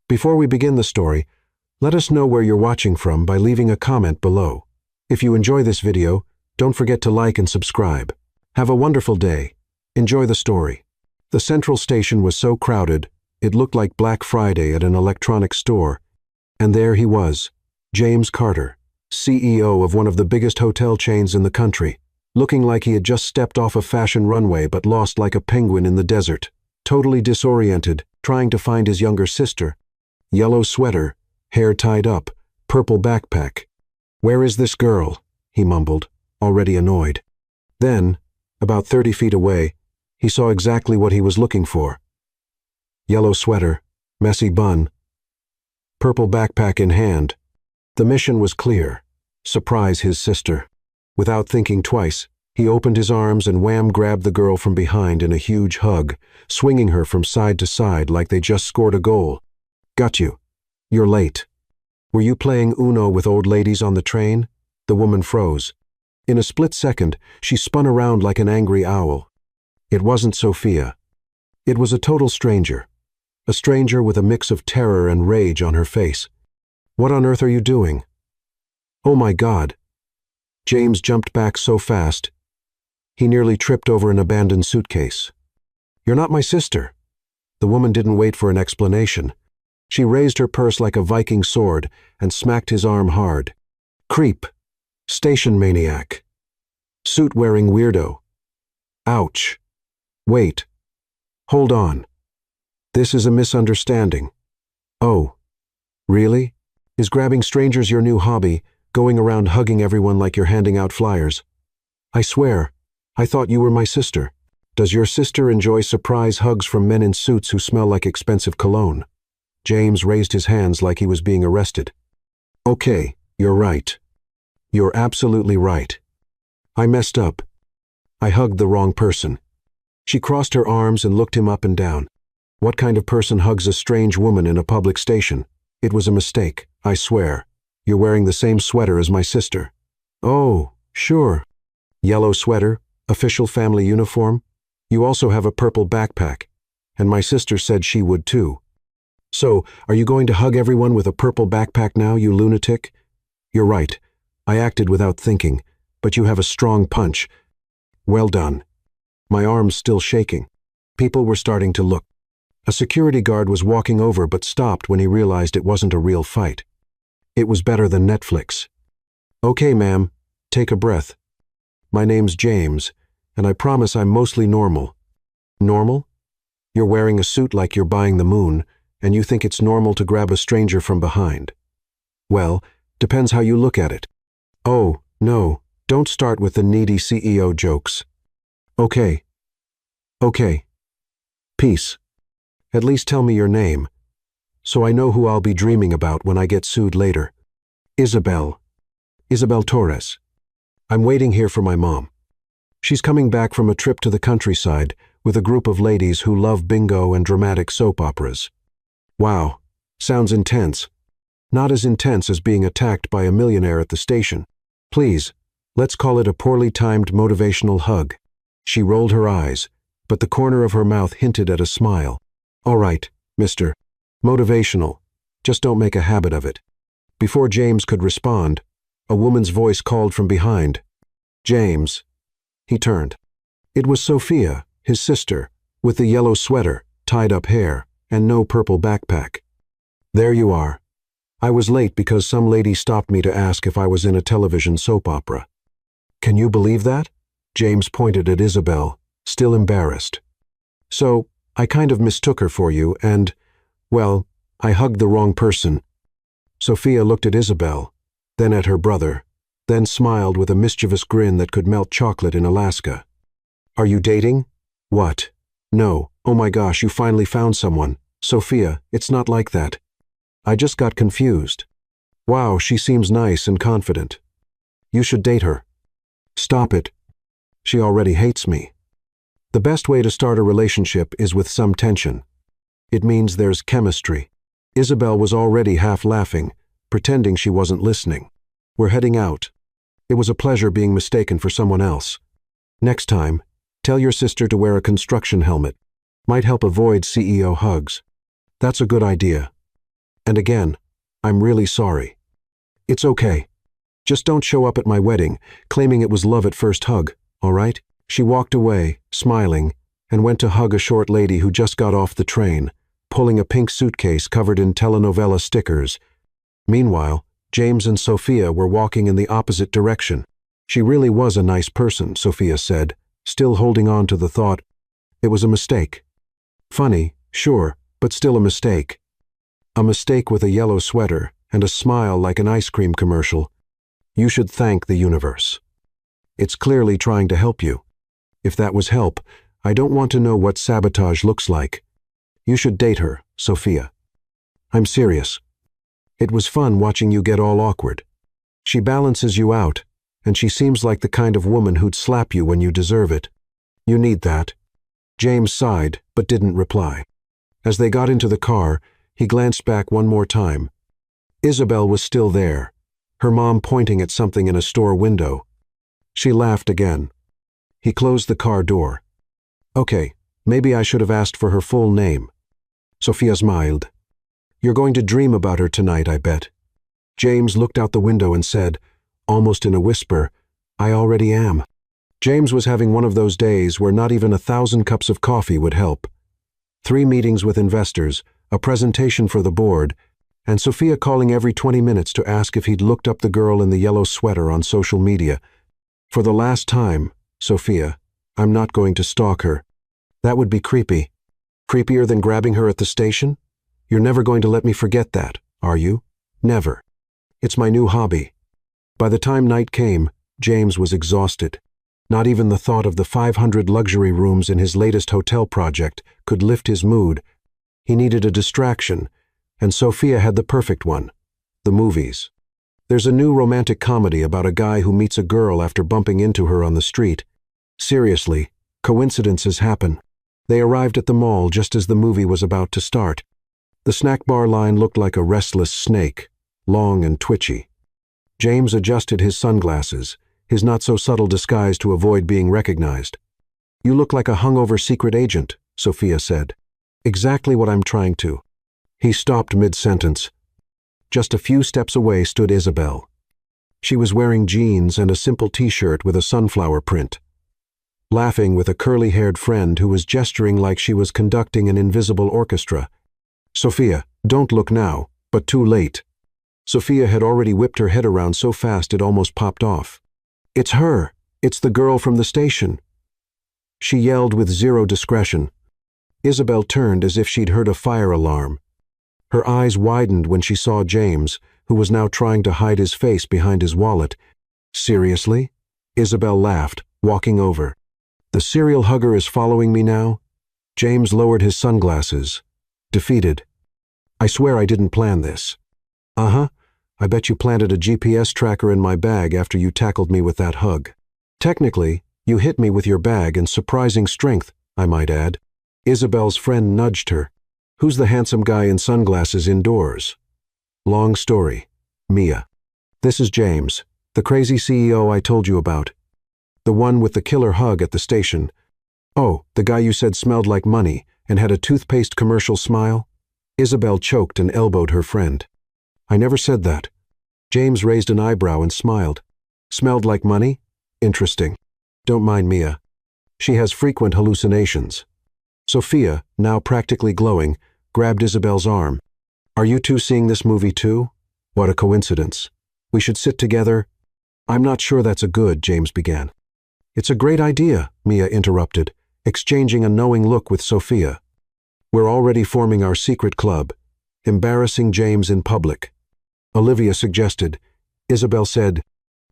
Before we begin the story, let us know where you're watching from by leaving a comment below. If you enjoy this video, don't forget to like and subscribe. Have a wonderful day. Enjoy the story. The central station was so crowded, it looked like Black Friday at an electronics store. And there he was, James Carter, CEO of one of the biggest hotel chains in the country, looking like he had just stepped off a fashion runway but lost like a penguin in the desert, totally disoriented, trying to find his younger sister. Yellow sweater, hair tied up, purple backpack. "Where is this girl?" he mumbled, already annoyed. Then, about 30 feet away, he saw exactly what he was looking for. Yellow sweater, messy bun, purple backpack in hand. The mission was clear: surprise his sister. Without thinking twice, he opened his arms and wham grabbed the girl from behind in a huge hug, swinging her from side to side like they just scored a goal. "Got you. You're late." "Were you playing Uno with old ladies on the train?" The woman froze. In a split second, she spun around like an angry owl. It wasn't Sophia. It was a total stranger. A stranger with a mix of terror and rage on her face. "What on earth are you doing?" "Oh my God." James jumped back so fast, he nearly tripped over an abandoned suitcase. "You're not my sister." The woman didn't wait for an explanation. She raised her purse like a Viking sword and smacked his arm hard. "Creep. Station maniac. Suit-wearing weirdo. Ouch. Wait. Hold on. This is a misunderstanding." "Oh. Really? Is grabbing strangers your new hobby, going around hugging everyone like you're handing out flyers?" "I swear, I thought you were my sister." "Does your sister enjoy surprise hugs from men in suits who smell like expensive cologne?" James raised his hands like he was being arrested. "Okay, you're right. You're absolutely right. I messed up. I hugged the wrong person." She crossed her arms and looked him up and down. "What kind of person hugs a strange woman in a public station? It was a mistake, I swear. You're wearing the same sweater as my sister." "Oh, sure. Yellow sweater, official family uniform. You also have a purple backpack. And my sister said she would too. So, are you going to hug everyone with a purple backpack now, you lunatic?" "You're right. I acted without thinking, but you have a strong punch. Well done." My arm's still shaking. People were starting to look. A security guard was walking over but stopped when he realized it wasn't a real fight. It was better than Netflix. "Okay, ma'am, take a breath. My name's James, and I promise I'm mostly normal." "Normal? You're wearing a suit like you're buying the moon, and you think it's normal to grab a stranger from behind. Well, depends how you look at it." "Oh, no, don't start with the needy CEO jokes." "Okay. Okay. Peace. At least tell me your name, so I know who I'll be dreaming about when I get sued later." "Isabel. Isabel Torres. I'm waiting here for my mom. She's coming back from a trip to the countryside with a group of ladies who love bingo and dramatic soap operas." "Wow, sounds intense. Not as intense as being attacked by a millionaire at the station. Please, let's call it a poorly timed motivational hug." She rolled her eyes, but the corner of her mouth hinted at a smile. "All right, mister. Motivational. Just don't make a habit of it." Before James could respond, a woman's voice called from behind. "James." He turned. It was Sophia, his sister, with the yellow sweater, tied-up hair, and no purple backpack. "There you are. I was late because some lady stopped me to ask if I was in a television soap opera." "Can you believe that?" James pointed at Isabel, still embarrassed. "So, I kind of mistook her for you and, well, I hugged the wrong person." Sophia looked at Isabel, then at her brother, then smiled with a mischievous grin that could melt chocolate in Alaska. "Are you dating?" "What? No. Oh my gosh, you finally found someone. Sophia, it's not like that. I just got confused. Wow, she seems nice and confident. You should date her." "Stop it. She already hates me." The best way to start a relationship is with some tension. It means there's chemistry. Isabel was already half laughing, pretending she wasn't listening. "We're heading out. It was a pleasure being mistaken for someone else. Next time, tell your sister to wear a construction helmet. Might help avoid CEO hugs." "That's a good idea." And again, I'm really sorry. It's okay. Just don't show up at my wedding, claiming it was love at first hug, all right? She walked away, smiling, and went to hug a short lady who just got off the train, pulling a pink suitcase covered in telenovela stickers. Meanwhile, James and Sophia were walking in the opposite direction. She really was a nice person, Sophia said, still holding on to the thought. It was a mistake. Funny, sure, but still a mistake. A mistake with a yellow sweater and a smile like an ice cream commercial. You should thank the universe. It's clearly trying to help you. If that was help, I don't want to know what sabotage looks like. You should date her, Sophia. I'm serious. It was fun watching you get all awkward. She balances you out, and she seems like the kind of woman who'd slap you when you deserve it. You need that. James sighed, but didn't reply. As they got into the car, he glanced back one more time. Isabel was still there, her mom pointing at something in a store window. She laughed again. He closed the car door. Okay, maybe I should have asked for her full name. Sophia smiled. You're going to dream about her tonight, I bet. James looked out the window and said, almost in a whisper, I already am. James was having one of those days where not even 1,000 cups of coffee would help. 3 meetings with investors, a presentation for the board, and Sophia calling every 20 minutes to ask if he'd looked up the girl in the yellow sweater on social media. For the last time, Sophia, I'm not going to stalk her. That would be creepy. Creepier than grabbing her at the station? You're never going to let me forget that, are you? Never. It's my new hobby. By the time night came, James was exhausted. Not even the thought of the 500 luxury rooms in his latest hotel project could lift his mood. He needed a distraction, and Sophia had the perfect one, the movies. There's a new romantic comedy about a guy who meets a girl after bumping into her on the street. Seriously, coincidences happen. They arrived at the mall just as the movie was about to start. The snack bar line looked like a restless snake, long and twitchy. James adjusted his sunglasses, his not-so-subtle disguise to avoid being recognized. You look like a hungover secret agent, Sophia said. Exactly what I'm trying to. He stopped mid-sentence. Just a few steps away stood Isabel. She was wearing jeans and a simple t-shirt with a sunflower print, laughing with a curly-haired friend who was gesturing like she was conducting an invisible orchestra. Sophia, don't look now, but too late. Sophia had already whipped her head around so fast it almost popped off. It's her. It's the girl from the station. She yelled with zero discretion. Isabel turned as if she'd heard a fire alarm. Her eyes widened when she saw James, who was now trying to hide his face behind his wallet. Seriously? Isabel laughed, walking over. The serial hugger is following me now? James lowered his sunglasses, defeated. I swear I didn't plan this. Uh-huh. I bet you planted a GPS tracker in my bag after you tackled me with that hug. Technically, you hit me with your bag in surprising strength, I might add. Isabel's friend nudged her. Who's the handsome guy in sunglasses indoors? Long story. Mia. This is James, the crazy CEO I told you about. The one with the killer hug at the station. Oh, the guy you said smelled like money and had a toothpaste commercial smile? Isabel choked and elbowed her friend. I never said that. James raised an eyebrow and smiled. Smelled like money? Interesting. Don't mind Mia. She has frequent hallucinations. Sophia, now practically glowing, grabbed Isabel's arm. Are you two seeing this movie too? What a coincidence. We should sit together. I'm not sure that's a good, James began. It's a great idea, Mia interrupted, exchanging a knowing look with Sophia. We're already forming our secret club, embarrassing James in public. Olivia suggested. Isabel said,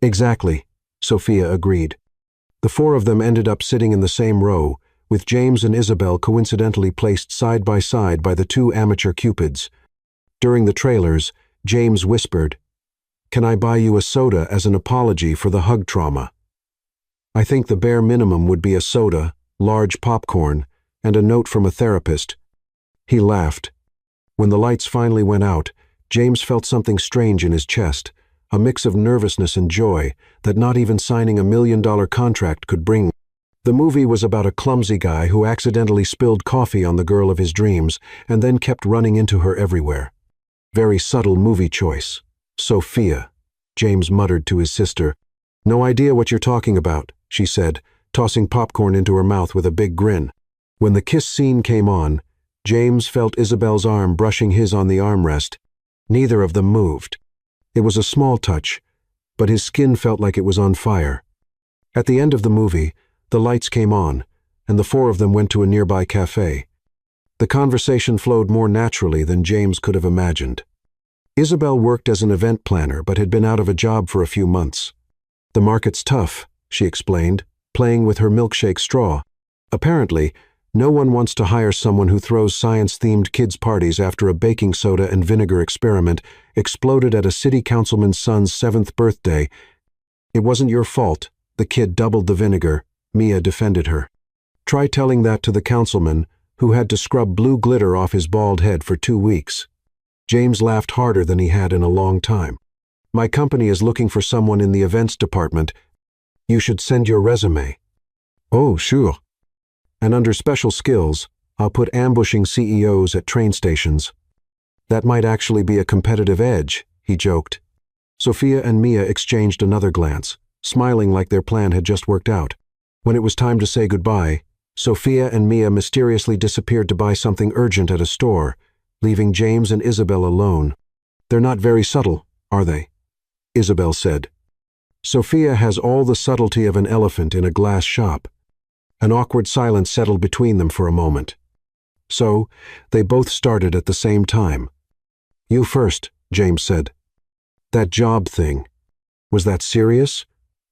Exactly, Sophia agreed. The 4 of them ended up sitting in the same row, with James and Isabel coincidentally placed side by the 2 amateur cupids. During the trailers, James whispered, Can I buy you a soda as an apology for the hug trauma? I think the bare minimum would be a soda, large popcorn, and a note from a therapist. He laughed. When the lights finally went out, James felt something strange in his chest, a mix of nervousness and joy that not even signing $1 million contract could bring. The movie was about a clumsy guy who accidentally spilled coffee on the girl of his dreams and then kept running into her everywhere. Very subtle movie choice. Sophia, James muttered to his sister. No idea what you're talking about, she said, tossing popcorn into her mouth with a big grin. When the kiss scene came on, James felt Isabel's arm brushing his on the armrest. Neither of them moved. It was a small touch, but his skin felt like it was on fire. At the end of the movie, the lights came on, and the four of them went to a nearby cafe. The conversation flowed more naturally than James could have imagined. Isabel worked as an event planner but had been out of a job for a few months. The market's tough, she explained, playing with her milkshake straw. Apparently, no one wants to hire someone who throws science-themed kids' parties after a baking soda and vinegar experiment exploded at a city councilman's son's 7th birthday. It wasn't your fault. The kid doubled the vinegar, Mia defended her. Try telling that to the councilman, who had to scrub blue glitter off his bald head for 2 weeks. James laughed harder than he had in a long time. My company is looking for someone in the events department. You should send your resume. Oh, sure. And under special skills, I'll put ambushing CEOs at train stations. That might actually be a competitive edge, he joked. Sophia and Mia exchanged another glance, smiling like their plan had just worked out. When it was time to say goodbye, Sophia and Mia mysteriously disappeared to buy something urgent at a store, leaving James and Isabel alone. They're not very subtle, are they? Isabel said. Sophia has all the subtlety of an elephant in a glass shop. An awkward silence settled between them for a moment. So, they both started at the same time. You first, James said. That job thing. Was that serious?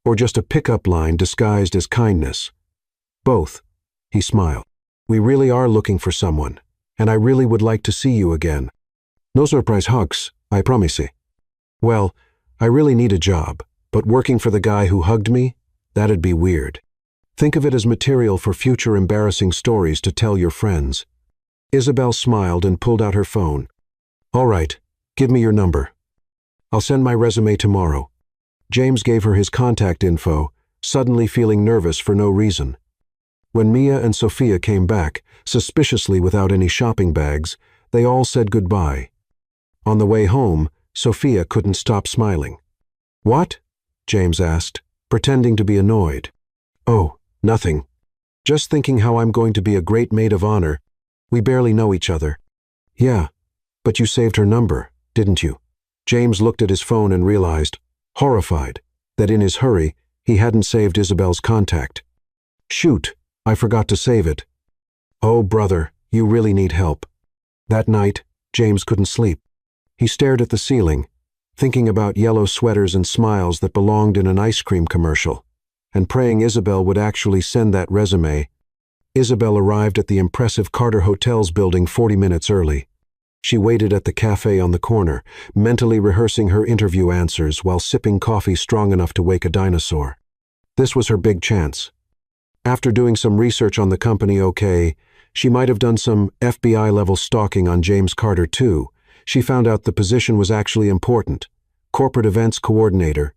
Or just a pickup line disguised as kindness? Both, he smiled. We really are looking for someone, and I really would like to see you again. No surprise hugs, I promise you. Well, I really need a job, but working for the guy who hugged me, that'd be weird. Think of it as material for future embarrassing stories to tell your friends. Isabel smiled and pulled out her phone. All right, give me your number. I'll send my resume tomorrow. James gave her his contact info, suddenly feeling nervous for no reason. When Mia and Sophia came back, suspiciously without any shopping bags, they all said goodbye. On the way home, Sophia couldn't stop smiling. What? James asked, pretending to be annoyed. Oh, nothing. Just thinking how I'm going to be a great maid of honor. We barely know each other. Yeah, but you saved her number, didn't you? James looked at his phone and realized, horrified, that in his hurry, he hadn't saved Isabel's contact. Shoot, I forgot to save it. Oh, brother, you really need help. That night, James couldn't sleep. He stared at the ceiling, thinking about yellow sweaters and smiles that belonged in an ice cream commercial, and praying Isabel would actually send that resume. Isabel arrived at the impressive Carter Hotel's building 40 minutes early. She waited at the cafe on the corner, mentally rehearsing her interview answers while sipping coffee strong enough to wake a dinosaur. This was her big chance. After doing some research on the company she might have done some FBI-level stalking on James Carter too. She found out the position was actually important. Corporate events coordinator.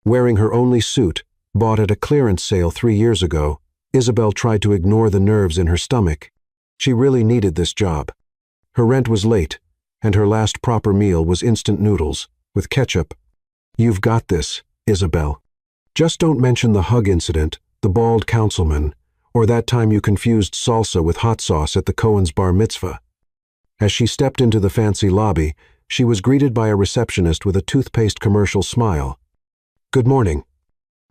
Wearing her only suit, bought at a clearance sale 3 years ago, Isabel tried to ignore the nerves in her stomach. She really needed this job. Her rent was late, and her last proper meal was instant noodles, with ketchup. You've got this, Isabel. Just don't mention the hug incident, the bald councilman, or that time you confused salsa with hot sauce at the Cohen's bar mitzvah. As she stepped into the fancy lobby, she was greeted by a receptionist with a toothpaste commercial smile. Good morning.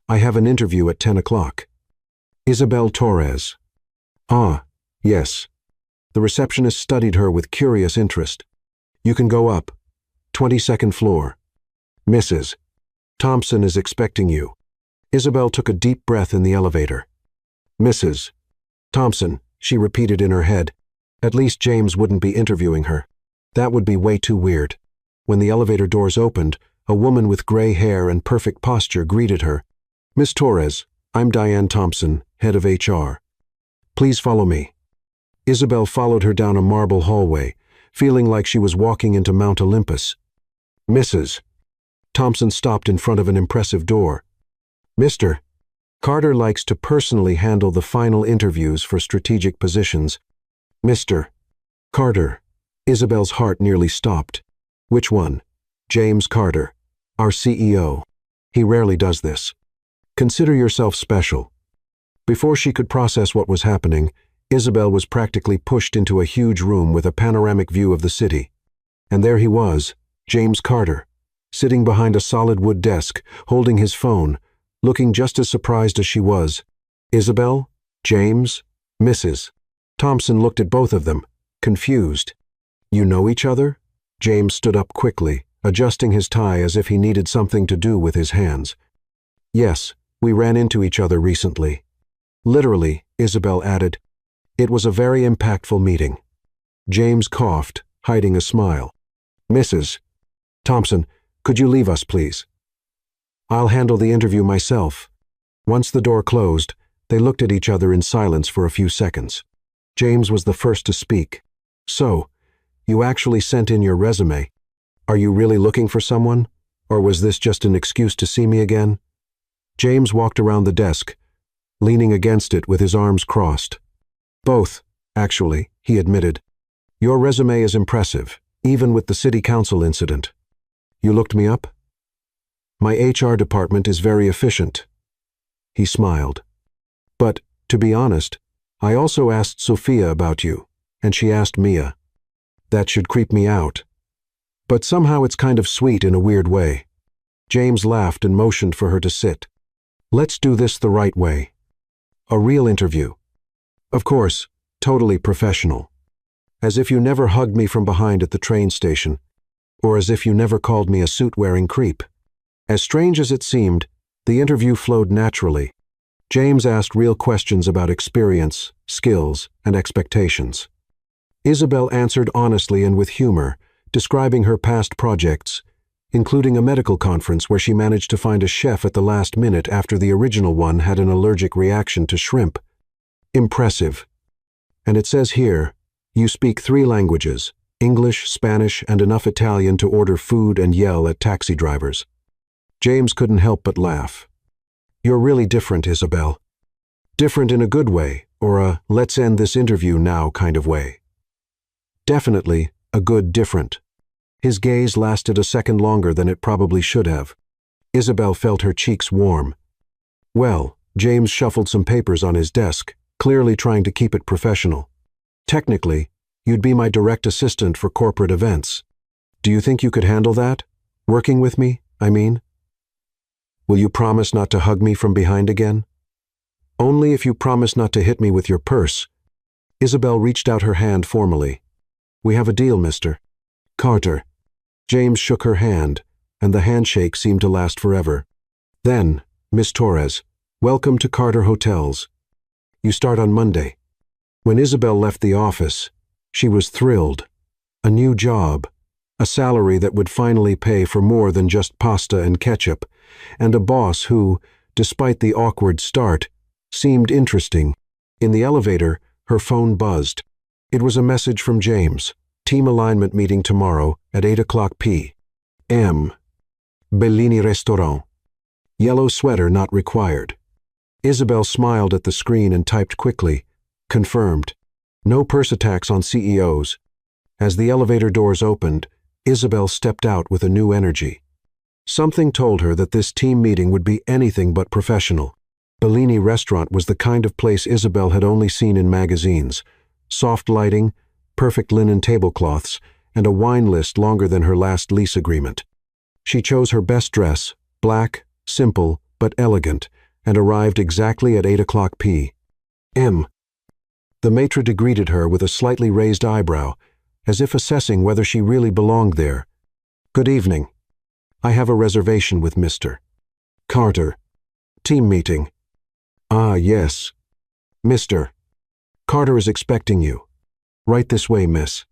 I have an interview at 10 o'clock. Isabel Torres. Ah, yes. The receptionist studied her with curious interest. You can go up. 22nd floor. Mrs. Thompson is expecting you. Isabel took a deep breath in the elevator. Mrs. Thompson, she repeated in her head. At least James wouldn't be interviewing her. That would be way too weird. When the elevator doors opened, a woman with gray hair and perfect posture greeted her. Miss Torres, I'm Diane Thompson, head of HR. Please follow me. Isabel followed her down a marble hallway, feeling like she was walking into Mount Olympus. Mrs. Thompson stopped in front of an impressive door. Mr. Carter likes to personally handle the final interviews for strategic positions. Mr. Carter. Isabel's heart nearly stopped. Which one? James Carter, our CEO. He rarely does this. Consider yourself special. Before she could process what was happening, Isabel was practically pushed into a huge room with a panoramic view of the city. And there he was, James Carter, sitting behind a solid wood desk, holding his phone, looking just as surprised as she was. Isabel? James? Mrs. Thompson looked at both of them, confused. You know each other? James stood up quickly, adjusting his tie as if he needed something to do with his hands. Yes, we ran into each other recently. Literally, Isabel added. It was a very impactful meeting. James coughed, hiding a smile. Mrs. Thompson, could you leave us, please? I'll handle the interview myself. Once the door closed, they looked at each other in silence for a few seconds. James was the first to speak. So, you actually sent in your resume. Are you really looking for someone? Or was this just an excuse to see me again? James walked around the desk, leaning against it with his arms crossed. Both, actually, he admitted. Your resume is impressive, even with the city council incident. You looked me up? My HR department is very efficient. He smiled. But, to be honest, I also asked Sophia about you, and she asked Mia. That should creep me out. But somehow it's kind of sweet in a weird way. James laughed and motioned for her to sit. Let's do this the right way. A real interview. Of course, totally professional. As if you never hugged me from behind at the train station, or as if you never called me a suit-wearing creep. As strange as it seemed, the interview flowed naturally. James asked real questions about experience, skills, and expectations. Isabel answered honestly and with humor, describing her past projects, including a medical conference where she managed to find a chef at the last minute after the original one had an allergic reaction to shrimp. Impressive. And it says here, you speak 3 languages, English, Spanish, and enough Italian to order food and yell at taxi drivers. James couldn't help but laugh. You're really different, Isabel. Different in a good way, or a let's end this interview now kind of way. Definitely a good different. His gaze lasted a second longer than it probably should have. Isabel felt her cheeks warm. Well, James shuffled some papers on his desk, clearly trying to keep it professional. Technically, you'd be my direct assistant for corporate events. Do you think you could handle that? Working with me, I mean? Will you promise not to hug me from behind again? Only if you promise not to hit me with your purse. Isabel reached out her hand formally. We have a deal, Mr. Carter. James shook her hand, and the handshake seemed to last forever. Then, Miss Torres, welcome to Carter Hotels. You start on Monday. When Isabel left the office, she was thrilled. A new job, a salary that would finally pay for more than just pasta and ketchup, and a boss who, despite the awkward start, seemed interesting. In the elevator, her phone buzzed. It was a message from James. Team alignment meeting tomorrow at 8 o'clock p.m. Bellini Restaurant. Yellow sweater not required. Isabel smiled at the screen and typed quickly. Confirmed. No purse attacks on CEOs. As the elevator doors opened, Isabel stepped out with a new energy. Something told her that this team meeting would be anything but professional. Bellini Restaurant was the kind of place Isabel had only seen in magazines. Soft lighting, perfect linen tablecloths, and a wine list longer than her last lease agreement. She chose her best dress, black, simple, but elegant, and arrived exactly at 8 o'clock p.m. The maitre d' greeted her with a slightly raised eyebrow, as if assessing whether she really belonged there. Good evening. I have a reservation with Mr. Carter. Team meeting. Ah, yes. Mr. Carter is expecting you. Right this way, miss.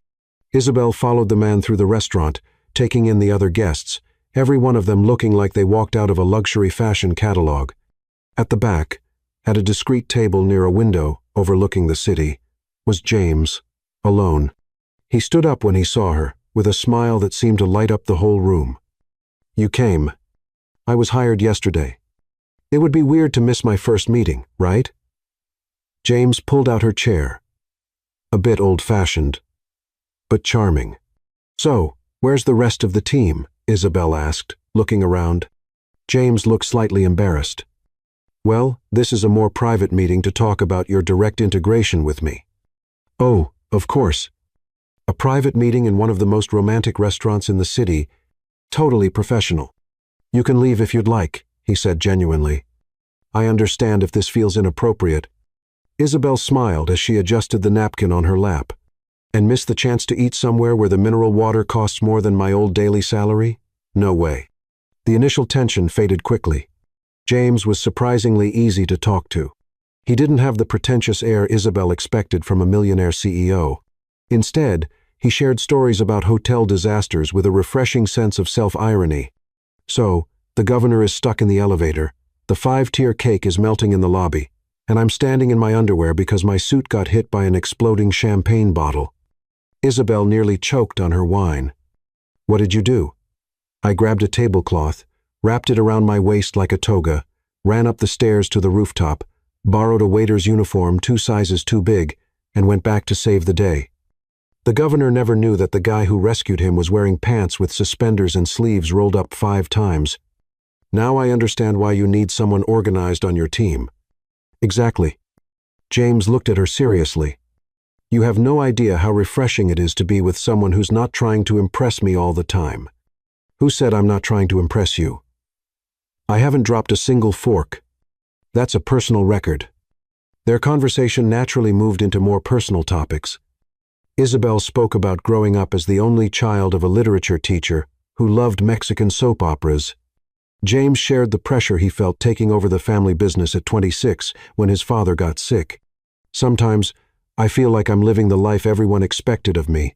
Isabel followed the man through the restaurant, taking in the other guests, every one of them looking like they walked out of a luxury fashion catalog. At the back, at a discreet table near a window overlooking the city, was James, alone. He stood up when he saw her, with a smile that seemed to light up the whole room. You came. I was hired yesterday. It would be weird to miss my first meeting, right? James pulled out her chair. A bit old-fashioned, but charming. So, "Where's the rest of the team?" Isabel asked, looking around. James looked slightly embarrassed. "Well, this is a more private meeting to talk about your direct integration with me." "Oh, of course." A private meeting in one of the most romantic restaurants in the city. Totally professional. "You can leave if you'd like," he said genuinely. "I understand if this feels inappropriate." Isabel smiled as she adjusted the napkin on her lap. "And miss the chance to eat somewhere where the mineral water costs more than my old daily salary? No way." The initial tension faded quickly. James was surprisingly easy to talk to. He didn't have the pretentious air Isabel expected from a millionaire CEO. Instead, he shared stories about hotel disasters with a refreshing sense of self-irony. "So, the governor is stuck in the elevator, the 5-tier cake is melting in the lobby, and I'm standing in my underwear because my suit got hit by an exploding champagne bottle." Isabel nearly choked on her wine. "What did you do?" "I grabbed a tablecloth, wrapped it around my waist like a toga, ran up the stairs to the rooftop, borrowed a waiter's uniform 2 sizes too big, and went back to save the day." The governor never knew that the guy who rescued him was wearing pants with suspenders and sleeves rolled up 5 times. "Now I understand why you need someone organized on your team." "Exactly." James looked at her seriously. "You have no idea how refreshing it is to be with someone who's not trying to impress me all the time." "Who said I'm not trying to impress you?" "I haven't dropped a single fork." "That's a personal record." Their conversation naturally moved into more personal topics. Isabel spoke about growing up as the only child of a literature teacher who loved Mexican soap operas. James shared the pressure he felt taking over the family business at 26 when his father got sick. "Sometimes, I feel like I'm living the life everyone expected of me,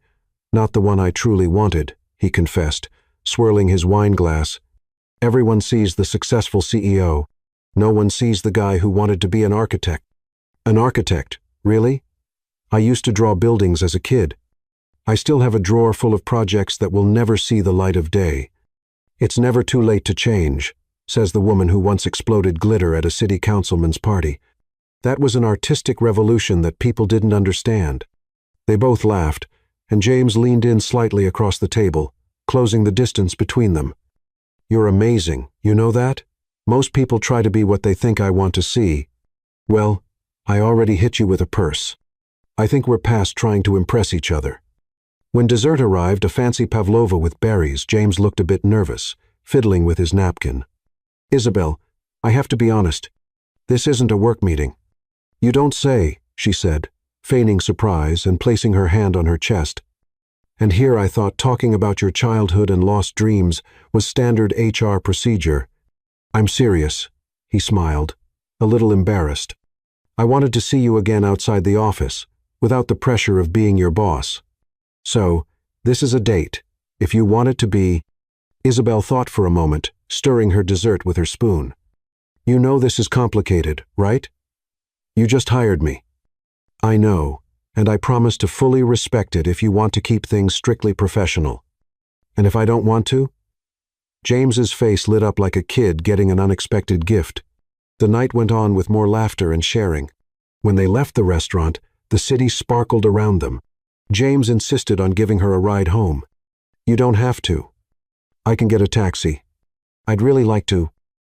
not the one I truly wanted," he confessed, swirling his wine glass. "Everyone sees the successful CEO. No one sees the guy who wanted to be an architect." "An architect, really? I used to draw buildings as a kid. I still have a drawer full of projects that will never see the light of day." "It's never too late to change," says the woman who once exploded glitter at a city councilman's party. That was an artistic revolution that people didn't understand. They both laughed, and James leaned in slightly across the table, closing the distance between them. "You're amazing, you know that? Most people try to be what they think I want to see. Well, I already hit you with a purse. I think we're past trying to impress each other." When dessert arrived, a fancy pavlova with berries, James looked a bit nervous, fiddling with his napkin. "Isabel, I have to be honest. This isn't a work meeting." "You don't say," she said, feigning surprise and placing her hand on her chest. "And here I thought talking about your childhood and lost dreams was standard HR procedure." "I'm serious," he smiled, a little embarrassed. "I wanted to see you again outside the office, without the pressure of being your boss. So, this is a date, if you want it to be." Isabel thought for a moment, stirring her dessert with her spoon. "You know this is complicated, right? You just hired me." "I know, and I promise to fully respect it if you want to keep things strictly professional." "And if I don't want to?" James's face lit up like a kid getting an unexpected gift. The night went on with more laughter and sharing. When they left the restaurant, the city sparkled around them. James insisted on giving her a ride home. "You don't have to. I can get a taxi. I'd really like to,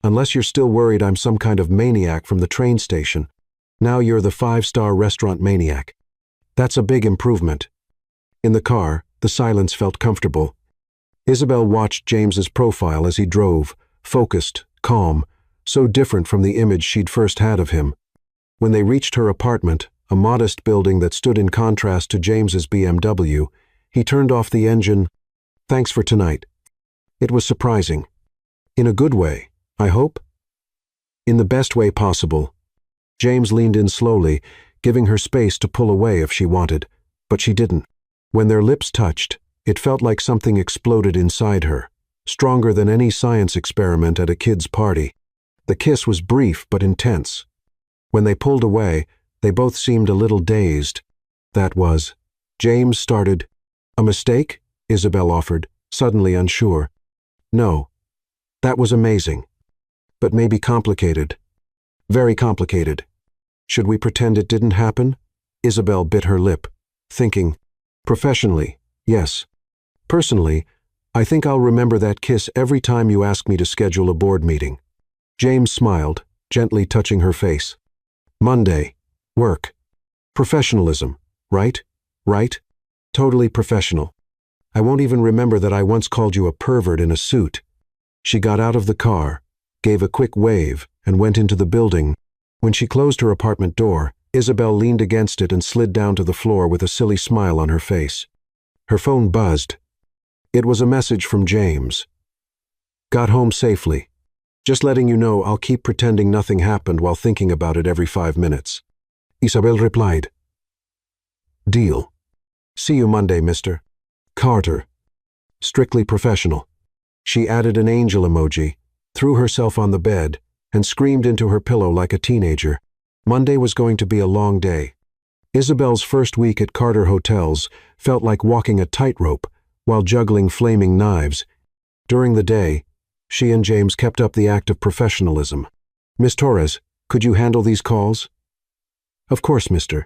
unless you're still worried I'm some kind of maniac from the train station. Now you're the 5-star restaurant maniac. That's a big improvement." In the car, the silence felt comfortable. Isabel watched James's profile as he drove, focused, calm, so different from the image she'd first had of him. When they reached her apartment, a modest building that stood in contrast to James's BMW, he turned off the engine. "Thanks for tonight. It was surprising. In a good way, I hope?" "In the best way possible." James leaned in slowly, giving her space to pull away if she wanted, but she didn't. When their lips touched, it felt like something exploded inside her, stronger than any science experiment at a kid's party. The kiss was brief but intense. When they pulled away, they both seemed a little dazed. "That was..." James started. "A mistake?" Isabel offered, suddenly unsure. "No. That was amazing. But maybe complicated. Very complicated. Should we pretend it didn't happen?" Isabel bit her lip, thinking. "Professionally, yes. Personally, I think I'll remember that kiss every time you ask me to schedule a board meeting. James smiled, gently touching her face. Monday. Work. Professionalism. Right? Right? Totally professional. I won't even remember that I once called you a pervert in a suit. She got out of the car, gave a quick wave, and went into the building. When she closed her apartment door, Isabel leaned against it and slid down to the floor with a silly smile on her face. Her phone buzzed. It was a message from James. Got home safely. Just letting you know I'll keep pretending nothing happened while thinking about it every 5 minutes. Isabel replied. Deal. See you Monday, Mr. Carter. Strictly professional. She added an angel emoji, threw herself on the bed, and screamed into her pillow like a teenager. Monday was going to be a long day. Isabel's first week at Carter Hotels felt like walking a tightrope while juggling flaming knives. During the day, she and James kept up the act of professionalism. Miss Torres, could you handle these calls? Of course, Mr.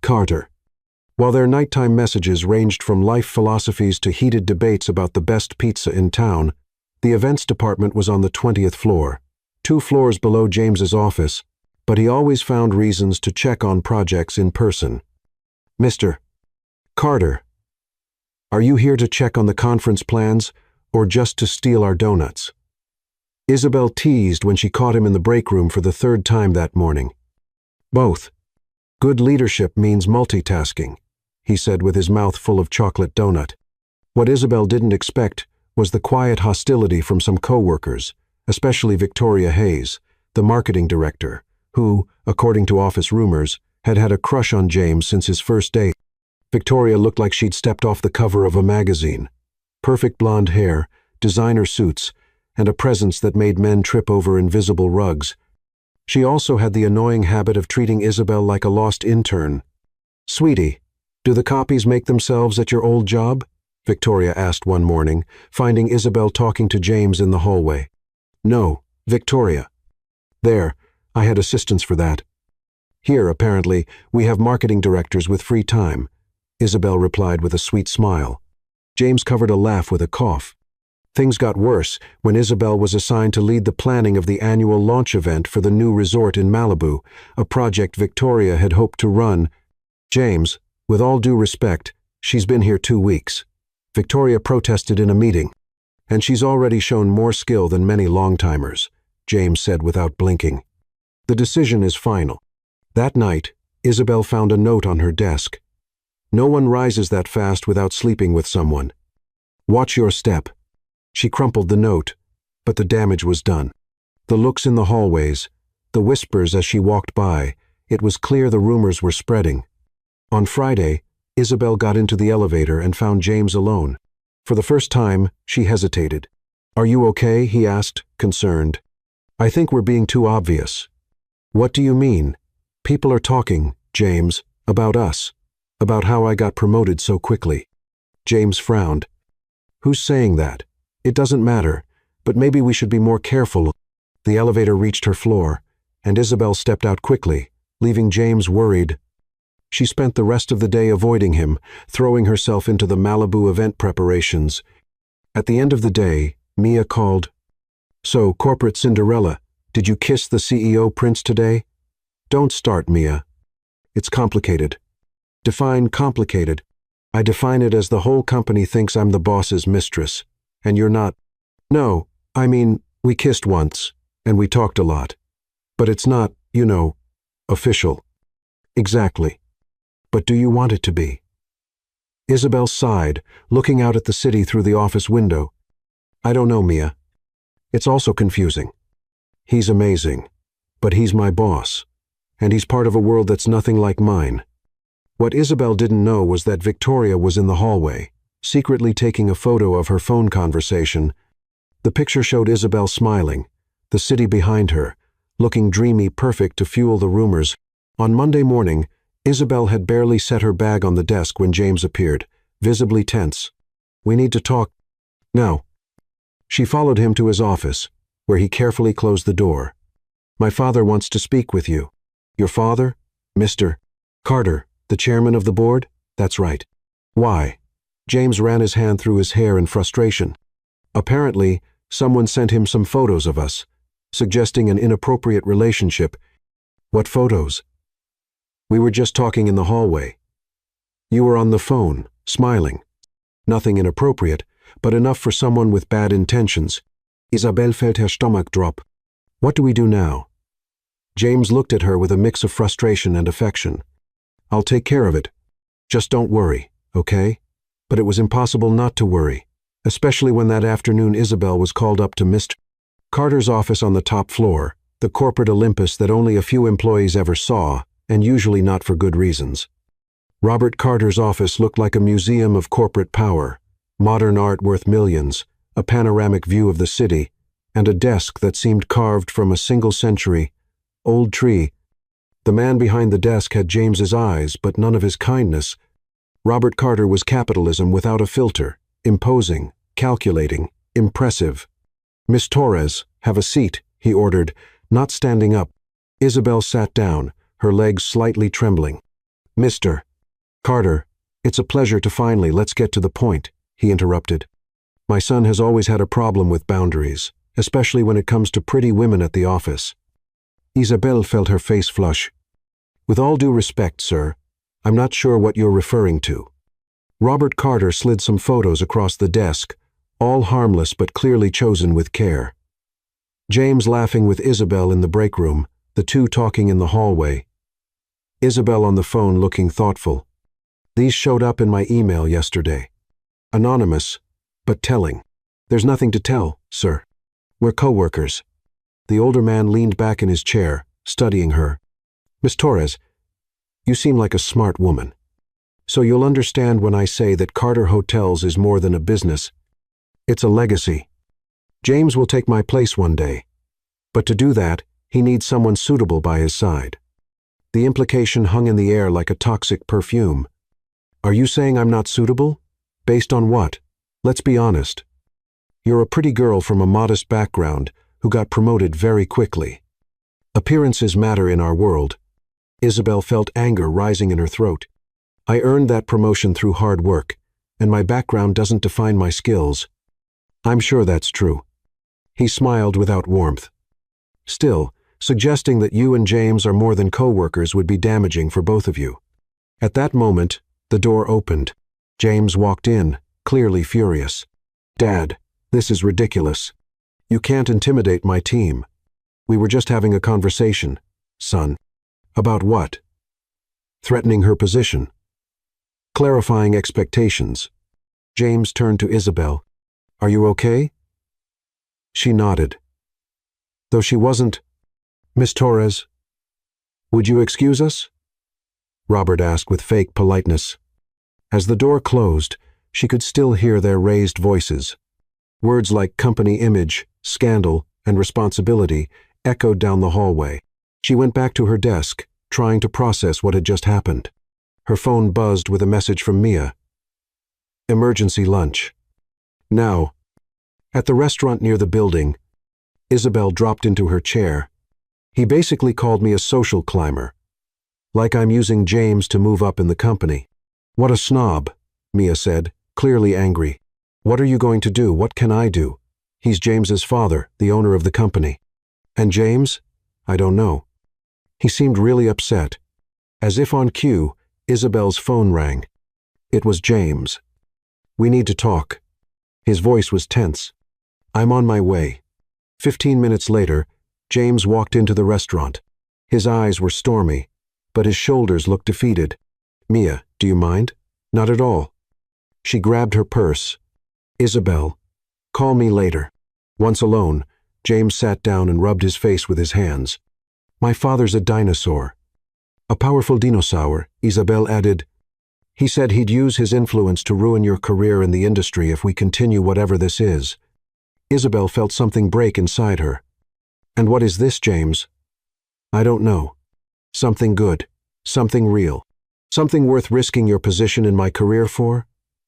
Carter. While their nighttime messages ranged from life philosophies to heated debates about the best pizza in town, the events department was on the 20th floor, 2 floors below James's office, but he always found reasons to check on projects in person. Mr. Carter, are you here to check on the conference plans or just to steal our donuts? Isabel teased when she caught him in the break room for the 3rd time that morning. Both. Good leadership means multitasking, he said with his mouth full of chocolate donut. What Isabel didn't expect was the quiet hostility from some co-workers, especially Victoria Hayes, the marketing director, who, according to office rumors, had had a crush on James since his first date. Victoria looked like she'd stepped off the cover of a magazine. Perfect blonde hair, designer suits, and a presence that made men trip over invisible rugs. She also had the annoying habit of treating Isabel like a lost intern. Sweetie, do the copies make themselves at your old job? Victoria asked one morning, finding Isabel talking to James in the hallway. No, Victoria. There, I had assistants for that. Here, apparently, we have marketing directors with free time, Isabel replied with a sweet smile. James covered a laugh with a cough. Things got worse when Isabel was assigned to lead the planning of the annual launch event for the new resort in Malibu, a project Victoria had hoped to run. James, with all due respect, she's been here 2 weeks. Victoria protested in a meeting. And she's already shown more skill than many long-timers, James said without blinking. The decision is final. That night, Isabel found a note on her desk. No one rises that fast without sleeping with someone. Watch your step. She crumpled the note, but the damage was done. The looks in the hallways, the whispers as she walked by, it was clear the rumors were spreading. On Friday, Isabel got into the elevator and found James alone. For the first time, she hesitated. Are you okay? He asked, concerned. I think we're being too obvious. What do you mean? People are talking, James, about us, about how I got promoted so quickly. James frowned. Who's saying that? It doesn't matter, but maybe we should be more careful. The elevator reached her floor, and Isabel stepped out quickly, leaving James worried. She spent the rest of the day avoiding him, throwing herself into the Malibu event preparations. At the end of the day, Mia called. So, Corporate Cinderella, did you kiss the CEO prince today? Don't start, Mia. It's complicated. Define complicated. I define it as the whole company thinks I'm the boss's mistress, and you're not. No, I mean, we kissed once, and we talked a lot. But it's not, you know, official. Exactly. But do you want it to be? Isabel sighed, looking out at the city through the office window. I don't know, Mia. It's also confusing. He's amazing, but he's my boss, and he's part of a world that's nothing like mine. What Isabel didn't know was that Victoria was in the hallway, secretly taking a photo of her phone conversation. The picture showed Isabel smiling, the city behind her, looking dreamy, perfect to fuel the rumors. On Monday morning, Isabel had barely set her bag on the desk when James appeared, visibly tense. We need to talk now. She followed him to his office, where he carefully closed the door. My father wants to speak with you. Your father? Mr. Carter, the chairman of the board? That's right. Why? James ran his hand through his hair in frustration. Apparently, someone sent him some photos of us, suggesting an inappropriate relationship. What photos? We were just talking in the hallway. You were on the phone, smiling. Nothing inappropriate, but enough for someone with bad intentions. Isabel felt her stomach drop. What do we do now? James looked at her with a mix of frustration and affection. I'll take care of it. Just don't worry, okay? But it was impossible not to worry, especially when that afternoon Isabel was called up to Mr. Carter's office on the top floor, the corporate Olympus that only a few employees ever saw, and usually not for good reasons. Robert Carter's office looked like a museum of corporate power, modern art worth millions, a panoramic view of the city, and a desk that seemed carved from a single-century-old tree. The man behind the desk had James's eyes, but none of his kindness. Robert Carter was capitalism without a filter, imposing, calculating, impressive. Miss Torres, have a seat, he ordered, not standing up. Isabel sat down, her legs slightly trembling. Mr. Carter, it's a pleasure to finally, let's get to the point, he interrupted. My son has always had a problem with boundaries, especially when it comes to pretty women at the office. Isabel felt her face flush. With all due respect, sir, I'm not sure what you're referring to. Robert Carter slid some photos across the desk, all harmless but clearly chosen with care. James laughing with Isabel in the break room, the two talking in the hallway. Isabel on the phone looking thoughtful. These showed up in my email yesterday. Anonymous, but telling. There's nothing to tell, sir. We're co-workers. The older man leaned back in his chair, studying her. Miss Torres, you seem like a smart woman. So you'll understand when I say that Carter Hotels is more than a business. It's a legacy. James will take my place one day. But to do that, he needs someone suitable by his side. The implication hung in the air like a toxic perfume. Are you saying I'm not suitable? Based on what? Let's be honest. You're a pretty girl from a modest background who got promoted very quickly. Appearances matter in our world. Isabel felt anger rising in her throat. I earned that promotion through hard work, and my background doesn't define my skills. I'm sure that's true. He smiled without warmth. Still, suggesting that you and James are more than co-workers would be damaging for both of you. At that moment, the door opened. James walked in, clearly furious. Dad, this is ridiculous. You can't intimidate my team. We were just having a conversation, son. About what? Threatening her position. Clarifying expectations. James turned to Isabel. Are you okay? She nodded. Though she wasn't. Miss Torres, would you excuse us? Robert asked with fake politeness. As the door closed, she could still hear their raised voices. Words like company image, scandal, and responsibility echoed down the hallway. She went back to her desk, trying to process what had just happened. Her phone buzzed with a message from Mia. Emergency lunch. Now. At the restaurant near the building, Isabel dropped into her chair. He basically called me a social climber. Like I'm using James to move up in the company. What a snob, Mia said, clearly angry. What are you going to do? What can I do? He's James's father, the owner of the company. And James? I don't know. He seemed really upset. As if on cue, Isabel's phone rang. It was James. We need to talk. His voice was tense. I'm on my way. 15 minutes later, James walked into the restaurant. His eyes were stormy, but his shoulders looked defeated. Mia, do you mind? Not at all. She grabbed her purse. Isabel, call me later. Once alone, James sat down and rubbed his face with his hands. My father's a dinosaur. A powerful dinosaur, Isabel added. He said he'd use his influence to ruin your career in the industry if we continue whatever this is. Isabel felt something break inside her. And what is this, James? I don't know. Something good. Something real. Something worth risking your position in my career for?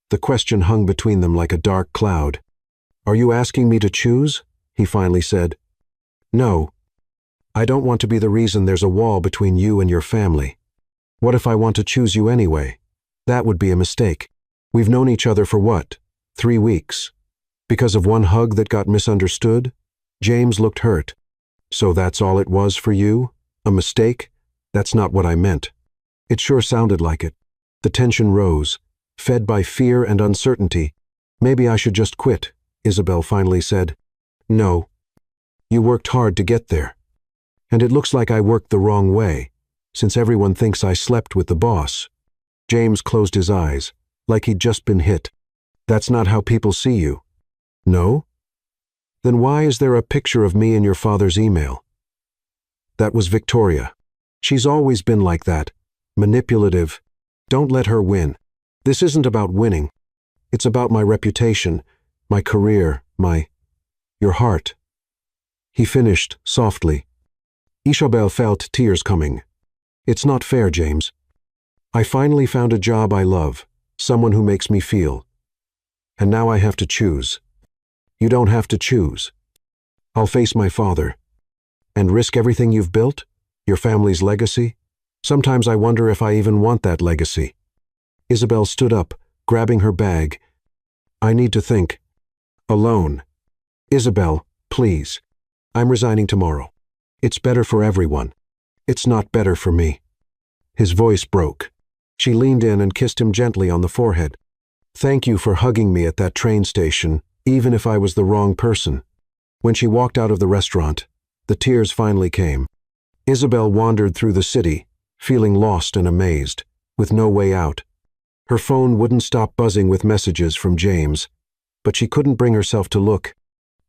The question hung between them like a dark cloud. Are you asking me to choose? He finally said. No. I don't want to be the reason there's a wall between you and your family. What if I want to choose you anyway? That would be a mistake. We've known each other for what? 3 weeks. Because of one hug that got misunderstood? James looked hurt. So that's all it was for you? A mistake? That's not what I meant. It sure sounded like it. The tension rose, fed by fear and uncertainty. Maybe I should just quit, Isabel finally said. No. You worked hard to get there. And it looks like I worked the wrong way, since everyone thinks I slept with the boss. James closed his eyes, like he'd just been hit. That's not how people see you. No? Then why is there a picture of me in your father's email? That was Victoria. She's always been like that. Manipulative. Don't let her win. This isn't about winning. It's about my reputation, my career, your heart. He finished softly. Isabel felt tears coming. It's not fair, James. I finally found a job I love, someone who makes me feel. And now I have to choose. You don't have to choose. I'll face my father. And risk everything you've built? Your family's legacy? Sometimes I wonder if I even want that legacy. Isabel stood up, grabbing her bag. I need to think. Alone. Isabel, please. I'm resigning tomorrow. It's better for everyone. It's not better for me. His voice broke. She leaned in and kissed him gently on the forehead. Thank you for hugging me at that train station, even if I was the wrong person. When she walked out of the restaurant, the tears finally came. Isabel wandered through the city, feeling lost and amazed, with no way out. Her phone wouldn't stop buzzing with messages from James, but she couldn't bring herself to look.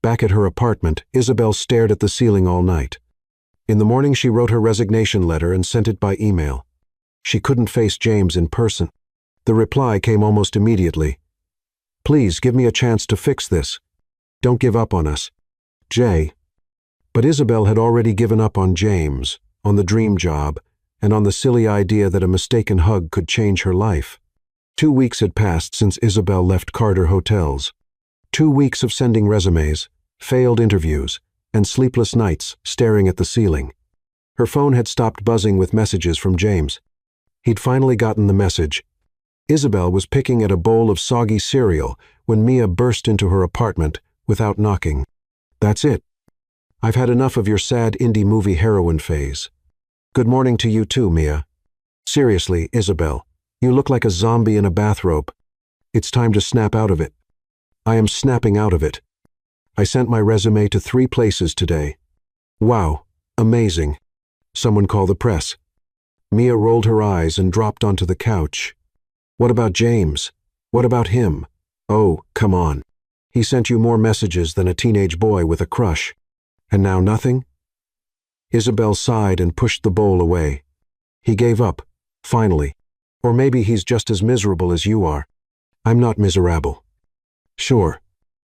Back at her apartment, Isabel stared at the ceiling all night. In the morning she wrote her resignation letter and sent it by email. She couldn't face James in person. The reply came almost immediately. Please give me a chance to fix this. Don't give up on us. Jay. But Isabel had already given up on James, on the dream job, and on the silly idea that a mistaken hug could change her life. 2 weeks had passed since Isabel left Carter Hotels. 2 weeks of sending resumes, failed interviews, and sleepless nights staring at the ceiling. Her phone had stopped buzzing with messages from James. He'd finally gotten the message. Isabel was picking at a bowl of soggy cereal when Mia burst into her apartment without knocking. That's it. I've had enough of your sad indie movie heroine phase. Good morning to you too, Mia. Seriously, Isabel, you look like a zombie in a bathrobe. It's time to snap out of it. I am snapping out of it. I sent my resume to 3 places today. Wow, amazing. Someone call the press. Mia rolled her eyes and dropped onto the couch. What about James? What about him? Oh, come on. He sent you more messages than a teenage boy with a crush. And now nothing? Isabel sighed and pushed the bowl away. He gave up, finally. Or maybe he's just as miserable as you are. I'm not miserable. Sure.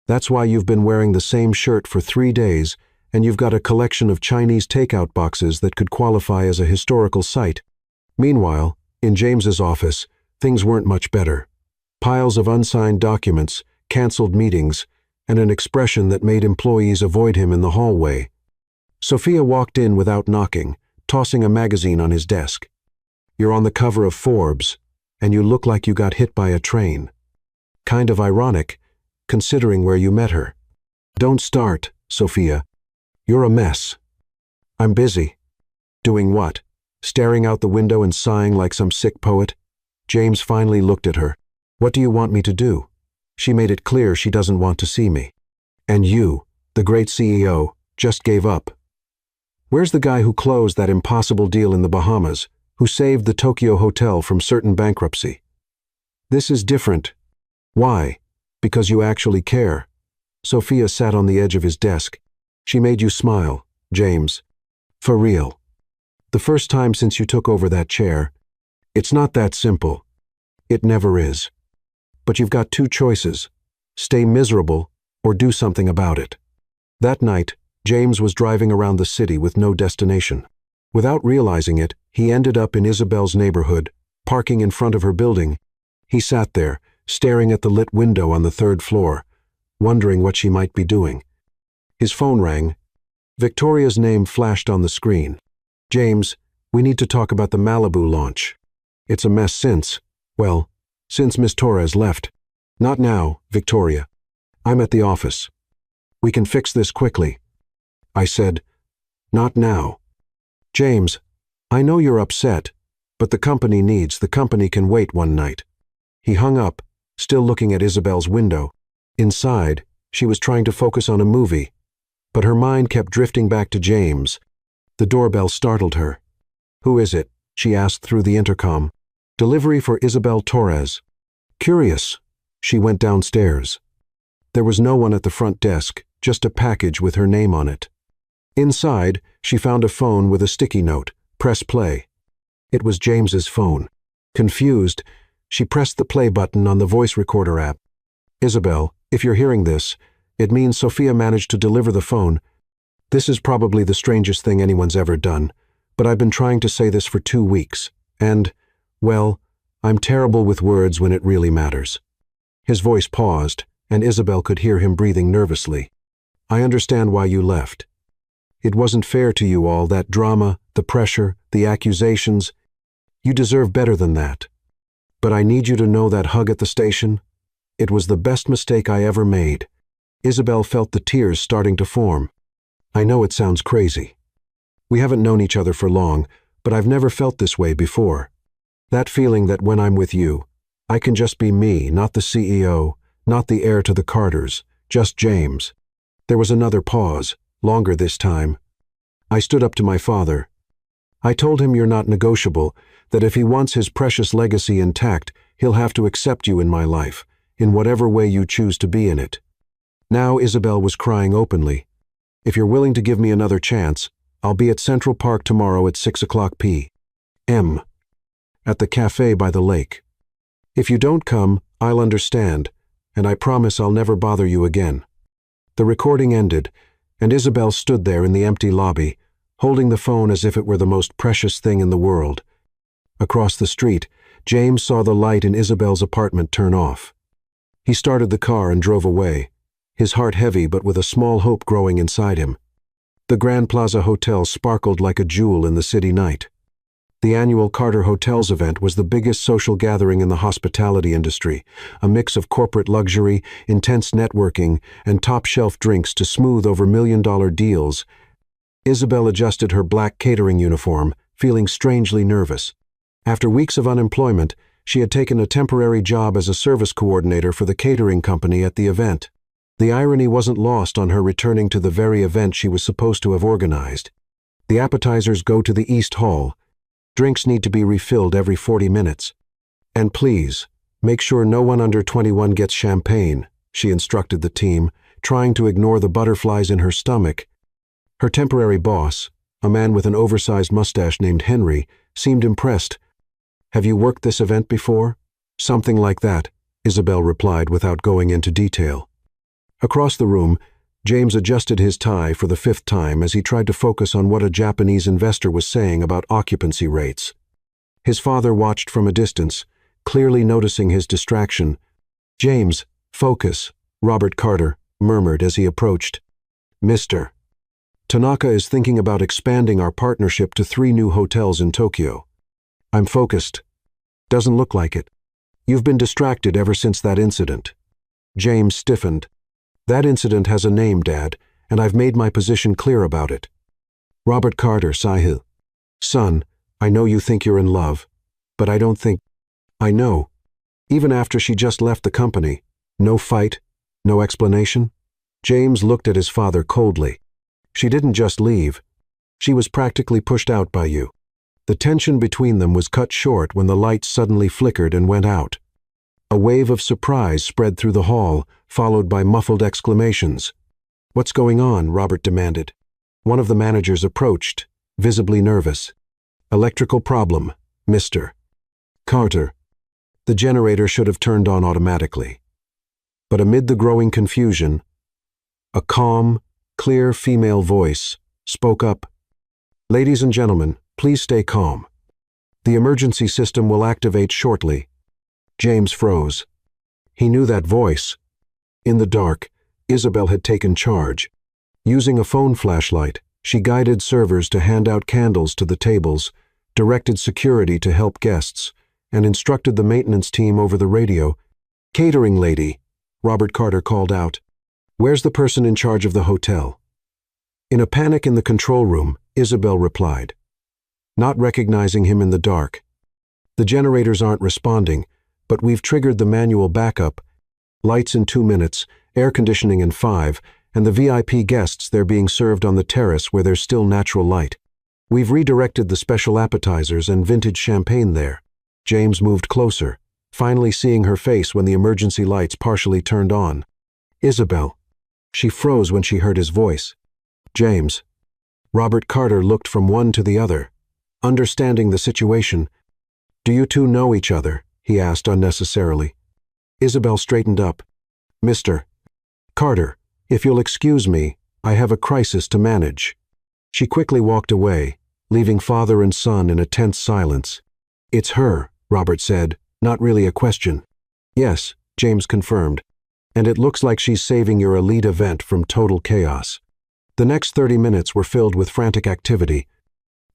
That's why you've been wearing the same shirt for 3 days, and you've got a collection of Chinese takeout boxes that could qualify as a historical site. Meanwhile, in James's office, things weren't much better. Piles of unsigned documents, canceled meetings, and an expression that made employees avoid him in the hallway. Sophia walked in without knocking, tossing a magazine on his desk. You're on the cover of Forbes, and you look like you got hit by a train. Kind of ironic, considering where you met her. Don't start, Sophia. You're a mess. I'm busy. Doing what? Staring out the window and sighing like some sick poet? James finally looked at her. What do you want me to do? She made it clear she doesn't want to see me. And you, the great CEO, just gave up. Where's the guy who closed that impossible deal in the Bahamas, who saved the Tokyo hotel from certain bankruptcy? This is different. Why? Because you actually care. Sophia sat on the edge of his desk. She made you smile, James. For real. The first time since you took over that chair. It's not that simple. It never is. But you've got 2 choices. Stay miserable or do something about it. That night, James was driving around the city with no destination. Without realizing it, he ended up in Isabel's neighborhood, parking in front of her building. He sat there, staring at the lit window on the 3rd floor, wondering what she might be doing. His phone rang. Victoria's name flashed on the screen. James, we need to talk about the Malibu launch. It's a mess since Miss Torres left. Not now, Victoria. I'm at the office. We can fix this quickly. I said, not now. James, I know you're upset, but the company can wait one night. He hung up, still looking at Isabel's window. Inside, she was trying to focus on a movie, but her mind kept drifting back to James. The doorbell startled her. Who is it? She asked through the intercom. Delivery for Isabel Torres. Curious, she went downstairs. There was no one at the front desk, just a package with her name on it. Inside, she found a phone with a sticky note. Press play. It was James's phone. Confused, she pressed the play button on the voice recorder app. Isabel, if you're hearing this, it means Sophia managed to deliver the phone. This is probably the strangest thing anyone's ever done, but I've been trying to say this for 2 weeks, and, well, I'm terrible with words when it really matters. His voice paused, and Isabel could hear him breathing nervously. I understand why you left. It wasn't fair to you all, that drama, the pressure, the accusations. You deserve better than that. But I need you to know that hug at the station? It was the best mistake I ever made. Isabel felt the tears starting to form. I know it sounds crazy. We haven't known each other for long, but I've never felt this way before. That feeling that when I'm with you, I can just be me, not the CEO, not the heir to the Carters, just James. There was another pause, longer this time. I stood up to my father. I told him you're not negotiable, that if he wants his precious legacy intact, he'll have to accept you in my life, in whatever way you choose to be in it. Now Isabel was crying openly. If you're willing to give me another chance, I'll be at Central Park tomorrow at 6 o'clock p.m. at the cafe by the lake. If you don't come, I'll understand, and I promise I'll never bother you again. The recording ended, and Isabel stood there in the empty lobby, holding the phone as if it were the most precious thing in the world. Across the street, James saw the light in Isabel's apartment turn off. He started the car and drove away, his heart heavy but with a small hope growing inside him. The Grand Plaza Hotel sparkled like a jewel in the city night. The annual Carter Hotels event was the biggest social gathering in the hospitality industry, a mix of corporate luxury, intense networking, and top-shelf drinks to smooth over million-dollar deals. Isabel adjusted her black catering uniform, feeling strangely nervous. After weeks of unemployment, she had taken a temporary job as a service coordinator for the catering company at the event. The irony wasn't lost on her returning to the very event she was supposed to have organized. The appetizers go to the East Hall. Drinks need to be refilled every 40 minutes. And please, make sure no one under 21 gets champagne, she instructed the team, trying to ignore the butterflies in her stomach. Her temporary boss, a man with an oversized mustache named Henry, seemed impressed. Have you worked this event before? Something like that, Isabel replied without going into detail. Across the room, James adjusted his tie for the 5th time as he tried to focus on what a Japanese investor was saying about occupancy rates. His father watched from a distance, clearly noticing his distraction. James, focus, Robert Carter murmured as he approached. Mr. Tanaka is thinking about expanding our partnership to 3 new hotels in Tokyo. I'm focused. Doesn't look like it. You've been distracted ever since that incident. James stiffened. That incident has a name, Dad, and I've made my position clear about it. Robert Carter, Sahil. Son, I know you think you're in love, but I don't think... I know. Even after she just left the company. No fight, no explanation. James looked at his father coldly. She didn't just leave. She was practically pushed out by you. The tension between them was cut short when the lights suddenly flickered and went out. A wave of surprise spread through the hall, followed by muffled exclamations. What's going on? Robert demanded. One of the managers approached, visibly nervous. Electrical problem, Mr. Carter. The generator should have turned on automatically. But amid the growing confusion, a calm, clear female voice spoke up. Ladies and gentlemen, please stay calm. The emergency system will activate shortly. James froze. He knew that voice. In the dark, Isabel had taken charge. Using a phone flashlight, she guided servers to hand out candles to the tables, directed security to help guests, and instructed the maintenance team over the radio. Catering lady, Robert Carter called out. Where's the person in charge of the hotel? In a panic in the control room, Isabel replied, not recognizing him in the dark. The generators aren't responding, but we've triggered the manual backup. Lights in 2 minutes, air conditioning in 5, and the VIP guests they're being served on the terrace where there's still natural light. We've redirected the special appetizers and vintage champagne there. James moved closer, finally seeing her face when the emergency lights partially turned on. Isabel. She froze when she heard his voice. James. Robert Carter looked from one to the other, understanding the situation. Do you two know each other? He asked unnecessarily. Isabel straightened up. Mr. Carter, if you'll excuse me, I have a crisis to manage. She quickly walked away, leaving father and son in a tense silence. It's her, Robert said, not really a question. Yes, James confirmed. And it looks like she's saving your elite event from total chaos. The next 30 minutes were filled with frantic activity.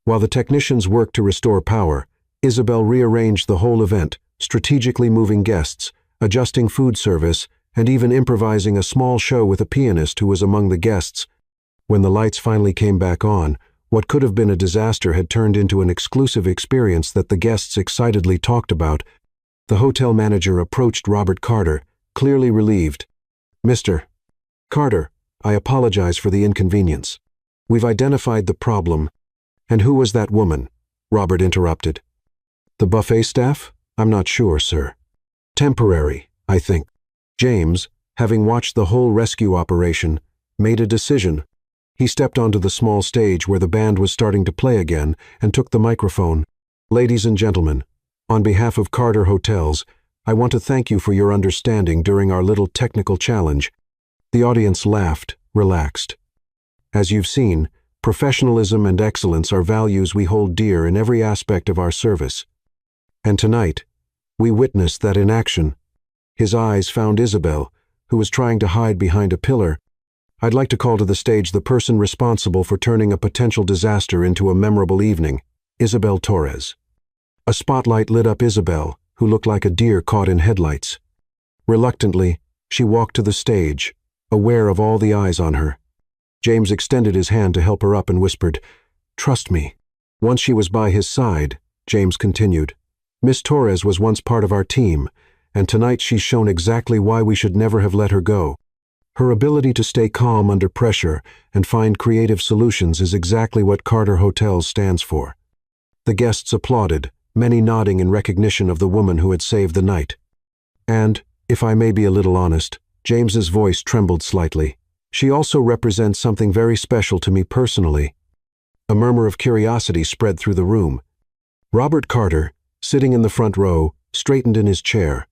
While the technicians worked to restore power, Isabel rearranged the whole event, strategically moving guests, adjusting food service, and even improvising a small show with a pianist who was among the guests. When the lights finally came back on, what could have been a disaster had turned into an exclusive experience that the guests excitedly talked about. The hotel manager approached Robert Carter, clearly relieved. Mr. Carter, I apologize for the inconvenience. We've identified the problem. And who was that woman? Robert interrupted. The buffet staff? I'm not sure, sir. Temporary, I think. James, having watched the whole rescue operation, made a decision. He stepped onto the small stage where the band was starting to play again and took the microphone. Ladies and gentlemen, on behalf of Carter Hotels, I want to thank you for your understanding during our little technical challenge. The audience laughed, relaxed. As you've seen, professionalism and excellence are values we hold dear in every aspect of our service. And tonight, we witnessed that in action. His eyes found Isabel, who was trying to hide behind a pillar. I'd like to call to the stage the person responsible for turning a potential disaster into a memorable evening, Isabel Torres. A spotlight lit up Isabel, who looked like a deer caught in headlights. Reluctantly, she walked to the stage, aware of all the eyes on her. James extended his hand to help her up and whispered, "Trust me." Once she was by his side, James continued, "Miss Torres was once part of our team, and tonight she's shown exactly why we should never have let her go. Her ability to stay calm under pressure and find creative solutions is exactly what Carter Hotels stands for." The guests applauded, many nodding in recognition of the woman who had saved the night. And, if I may be a little honest, James's voice trembled slightly. She also represents something very special to me personally. A murmur of curiosity spread through the room. Robert Carter, sitting in the front row, straightened in his chair.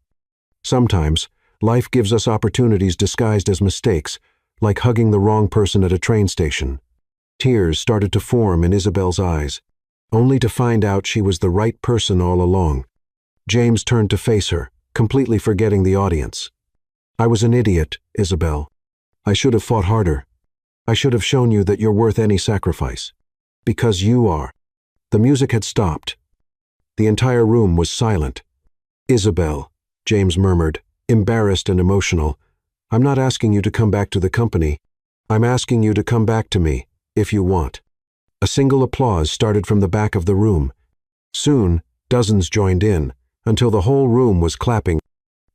Sometimes, life gives us opportunities disguised as mistakes, like hugging the wrong person at a train station. Tears started to form in Isabel's eyes, only to find out she was the right person all along. James turned to face her, completely forgetting the audience. "I was an idiot, Isabel. I should have fought harder. I should have shown you that you're worth any sacrifice. Because you are." The music had stopped. The entire room was silent. "Isabel," James murmured, embarrassed and emotional, "I'm not asking you to come back to the company. I'm asking you to come back to me, if you want." A single applause started from the back of the room. Soon, dozens joined in, until the whole room was clapping.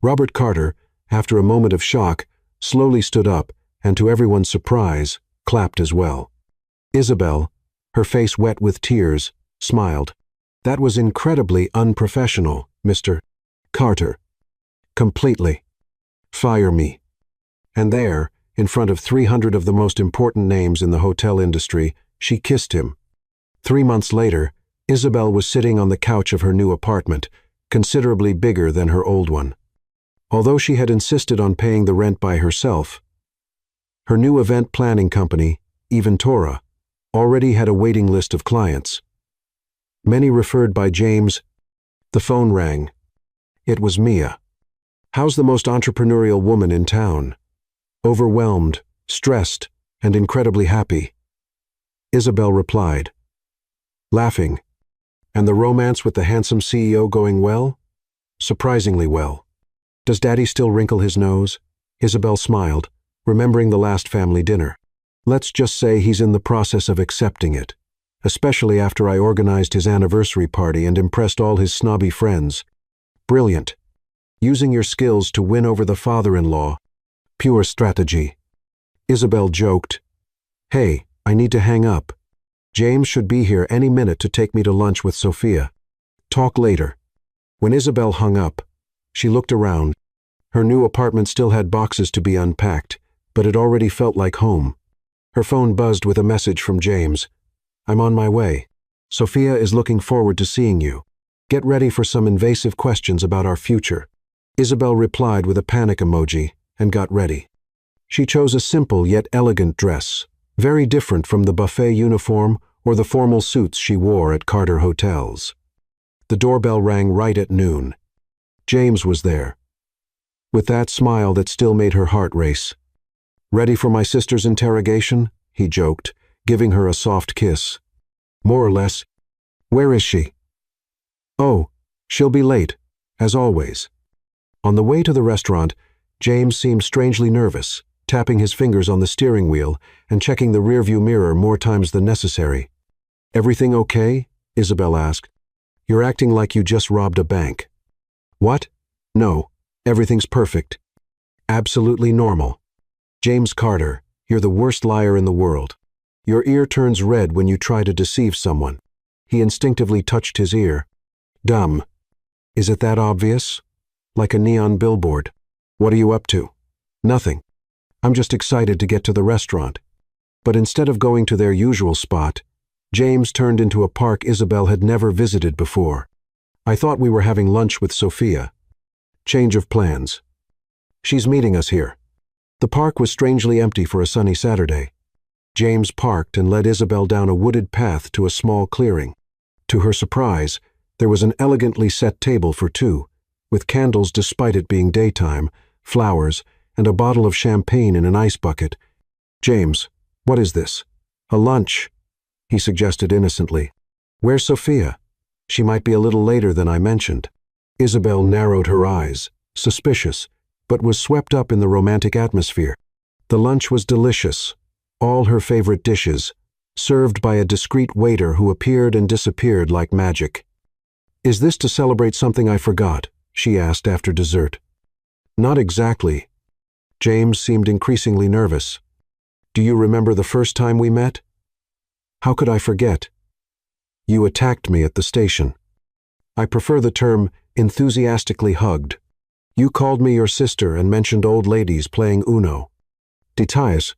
Robert Carter, after a moment of shock, slowly stood up, and to everyone's surprise, clapped as well. Isabel, her face wet with tears, smiled. "That was incredibly unprofessional, Mr. Carter. Completely. Fire me." And there, in front of 300 of the most important names in the hotel industry, she kissed him. 3 months later, Isabel was sitting on the couch of her new apartment, considerably bigger than her old one. Although she had insisted on paying the rent by herself, her new event planning company, Eventora, already had a waiting list of clients. Many referred by James. The phone rang. It was Mia. "How's the most entrepreneurial woman in town?" "Overwhelmed, stressed, and incredibly happy." Isabel replied, laughing. "And the romance with the handsome CEO going well?" "Surprisingly well." "Does Daddy still wrinkle his nose?" Isabel smiled. remembering the last family dinner. Let's just say he's in the process of accepting it, especially after I organized his anniversary party and impressed all his snobby friends. Brilliant. Using your skills to win over the father-in-law. Pure strategy. Isabel joked. Hey, I need to hang up. James should be here any minute to take me to lunch with Sophia. Talk later. When Isabel hung up, she looked around. Her new apartment still had boxes to be unpacked, but it already felt like home. Her phone buzzed with a message from James. I'm on my way. Sophia is looking forward to seeing you. Get ready for some invasive questions about our future. Isabel replied with a panic emoji and got ready. She chose a simple yet elegant dress, very different from the buffet uniform or the formal suits she wore at Carter hotels. The doorbell rang right at noon. James was there, with that smile that still made her heart race. Ready for my sister's interrogation? He joked, giving her a soft kiss. More or less. Where is she? Oh, she'll be late, as always. On the way to the restaurant, James seemed strangely nervous, tapping his fingers on the steering wheel and checking the rearview mirror more times than necessary. Everything okay? Isabel asked. You're acting like you just robbed a bank. What? No, everything's perfect. Absolutely normal. James Carter, you're the worst liar in the world. Your ear turns red when you try to deceive someone. He instinctively touched his ear. Dumb. Is it that obvious? Like a neon billboard. What are you up to? Nothing. I'm just excited to get to the restaurant. But instead of going to their usual spot, James turned into a park Isabel had never visited before. I thought we were having lunch with Sophia. Change of plans. She's meeting us here. The park was strangely empty for a sunny Saturday. James parked and led Isabel down a wooded path to a small clearing. To her surprise, there was an elegantly set table for two, with candles despite it being daytime, flowers, and a bottle of champagne in an ice bucket. James, what is this? A lunch, he suggested innocently. Where's Sophia? She might be a little later than I mentioned. Isabel narrowed her eyes, suspicious, but was swept up in the romantic atmosphere. The lunch was delicious, all her favorite dishes, served by a discreet waiter who appeared and disappeared like magic. Is this to celebrate something I forgot? She asked after dessert. Not exactly. James seemed increasingly nervous. Do you remember the first time we met? How could I forget? You attacked me at the station. I prefer the term enthusiastically hugged. You called me your sister and mentioned old ladies playing Uno. Details.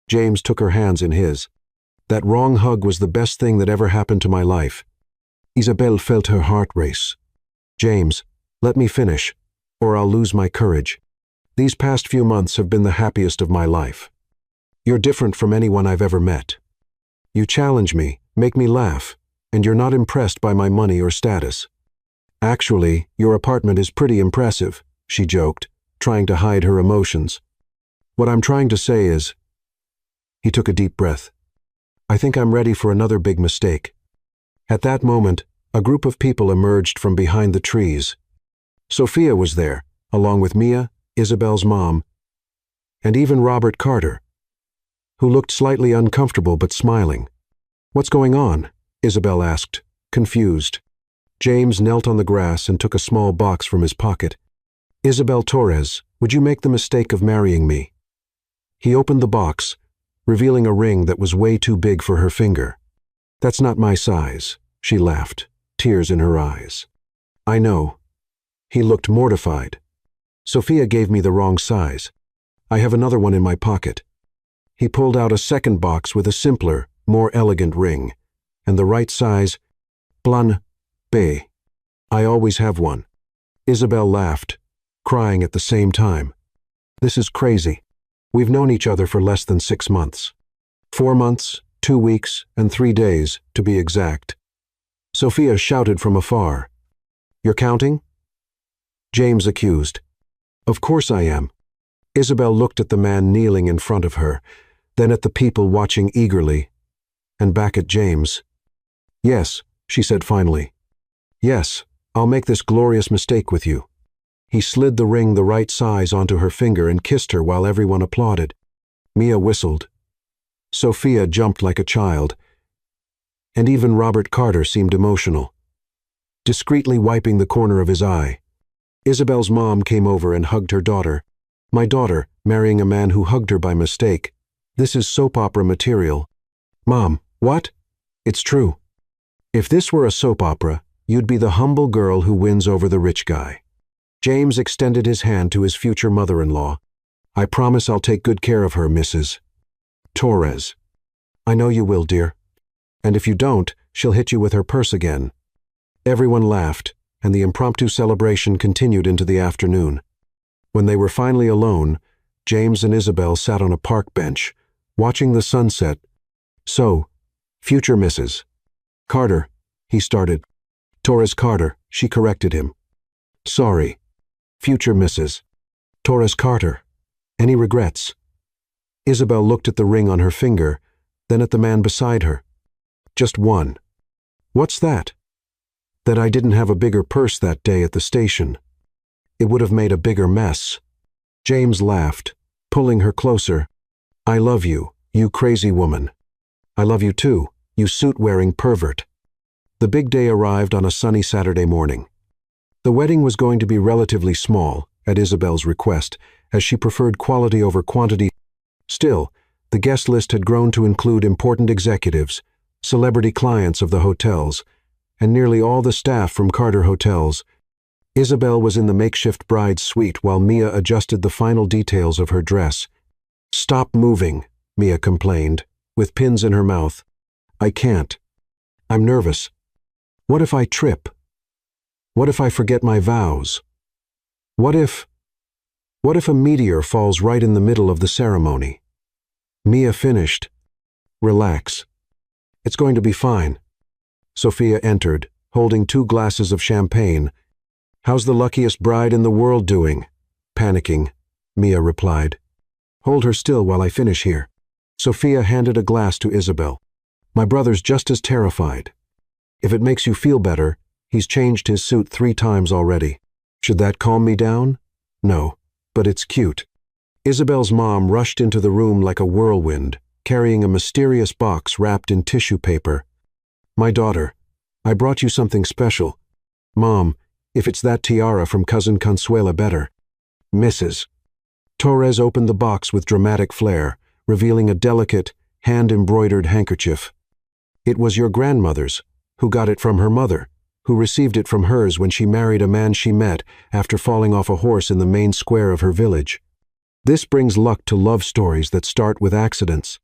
James took her hands in his. That wrong hug was the best thing that ever happened to my life. Isabel felt her heart race. James, let me finish, or I'll lose my courage. These past few months have been the happiest of my life. You're different from anyone I've ever met. You challenge me, make me laugh, and you're not impressed by my money or status. Actually, your apartment is pretty impressive, she joked, trying to hide her emotions. What I'm trying to say is... He took a deep breath. I think I'm ready for another big mistake. At that moment, a group of people emerged from behind the trees. Sophia was there, along with Mia, Isabel's mom, and even Robert Carter, who looked slightly uncomfortable but smiling. What's going on? Isabel asked, confused. James knelt on the grass and took a small box from his pocket. Isabel Torres, would you make the mistake of marrying me? He opened the box, revealing a ring that was way too big for her finger. That's not my size, she laughed, tears in her eyes. I know. He looked mortified. Sophia gave me the wrong size. I have another one in my pocket. He pulled out a second box with a simpler, more elegant ring, and the right size, plan B. I always have one. Isabel laughed, crying at the same time. This is crazy. We've known each other for less than 6 months. 4 months, 2 weeks, and 3 days, to be exact. Sophia shouted from afar. You're counting? James accused. Of course I am. Isabel looked at the man kneeling in front of her, then at the people watching eagerly, and back at James. Yes, she said finally. Yes, I'll make this glorious mistake with you. He slid the ring the right size onto her finger and kissed her while everyone applauded. Mia whistled. Sophia jumped like a child, and even Robert Carter seemed emotional, discreetly wiping the corner of his eye. Isabel's mom came over and hugged her daughter. My daughter, marrying a man who hugged her by mistake. This is soap opera material. Mom, what? It's true. If this were a soap opera, you'd be the humble girl who wins over the rich guy. James extended his hand to his future mother-in-law. I promise I'll take good care of her, Mrs. Torres. I know you will, dear. And if you don't, she'll hit you with her purse again. Everyone laughed, and the impromptu celebration continued into the afternoon. When they were finally alone, James and Isabel sat on a park bench, watching the sunset. So, future Mrs. Carter, he started. Torres Carter, she corrected him. Sorry. Future Mrs. Torres Carter. Any regrets? Isabel looked at the ring on her finger, then at the man beside her. Just one. What's that? That I didn't have a bigger purse that day at the station. It would have made a bigger mess. James laughed, pulling her closer. I love you, you crazy woman. I love you too, you suit-wearing pervert. The big day arrived on a sunny Saturday morning. The wedding was going to be relatively small, at Isabel's request, as she preferred quality over quantity. Still, the guest list had grown to include important executives, celebrity clients of the hotels, and nearly all the staff from Carter Hotels. Isabel was in the makeshift bride's suite while Mia adjusted the final details of her dress. Stop moving, Mia complained, with pins in her mouth. I can't. I'm nervous. What if I trip? What if I forget my vows? What if a meteor falls right in the middle of the ceremony? Mia finished. Relax. It's going to be fine. Sophia entered, holding 2 glasses of champagne. How's the luckiest bride in the world doing? Panicking, Mia replied. Hold her still while I finish here. Sophia handed a glass to Isabel. My brother's just as terrified. If it makes you feel better, he's changed his suit 3 times already. Should that calm me down? No, but it's cute. Isabel's mom rushed into the room like a whirlwind, carrying a mysterious box wrapped in tissue paper. My daughter, I brought you something special. Mom, if it's that tiara from Cousin Consuela, better. Mrs. Torres opened the box with dramatic flair, revealing a delicate, hand-embroidered handkerchief. It was your grandmother's, who got it from her mother, who received it from hers when she married a man she met after falling off a horse in the main square of her village. This brings luck to love stories that start with accidents.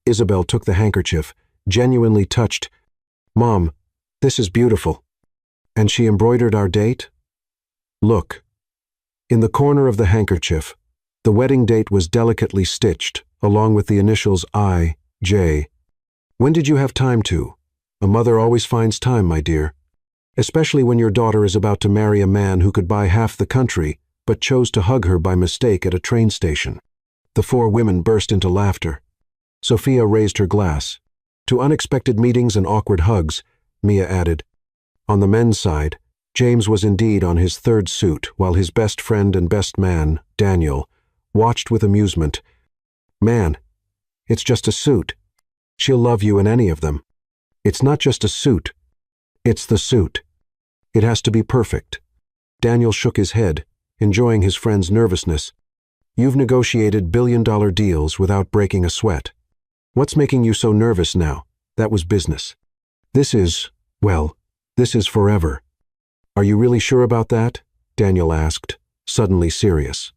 Isabel took the handkerchief, genuinely touched. Mom, this is beautiful. And she embroidered our date? Look. In the corner of the handkerchief, the wedding date was delicately stitched, along with the initials I, J. When did you have time to? A mother always finds time, my dear. Especially when your daughter is about to marry a man who could buy half the country, but chose to hug her by mistake at a train station. The 4 women burst into laughter. Sophia raised her glass. To unexpected meetings and awkward hugs, Mia added. On the men's side, James was indeed on his 3rd suit, while his best friend and best man, Daniel, watched with amusement. Man, it's just a suit. She'll love you in any of them. It's not just a suit. It's the suit. It has to be perfect. Daniel shook his head, enjoying his friend's nervousness. You've negotiated billion-dollar deals without breaking a sweat. What's making you so nervous now? That was business. This is forever. Are you really sure about that? Daniel asked, suddenly serious.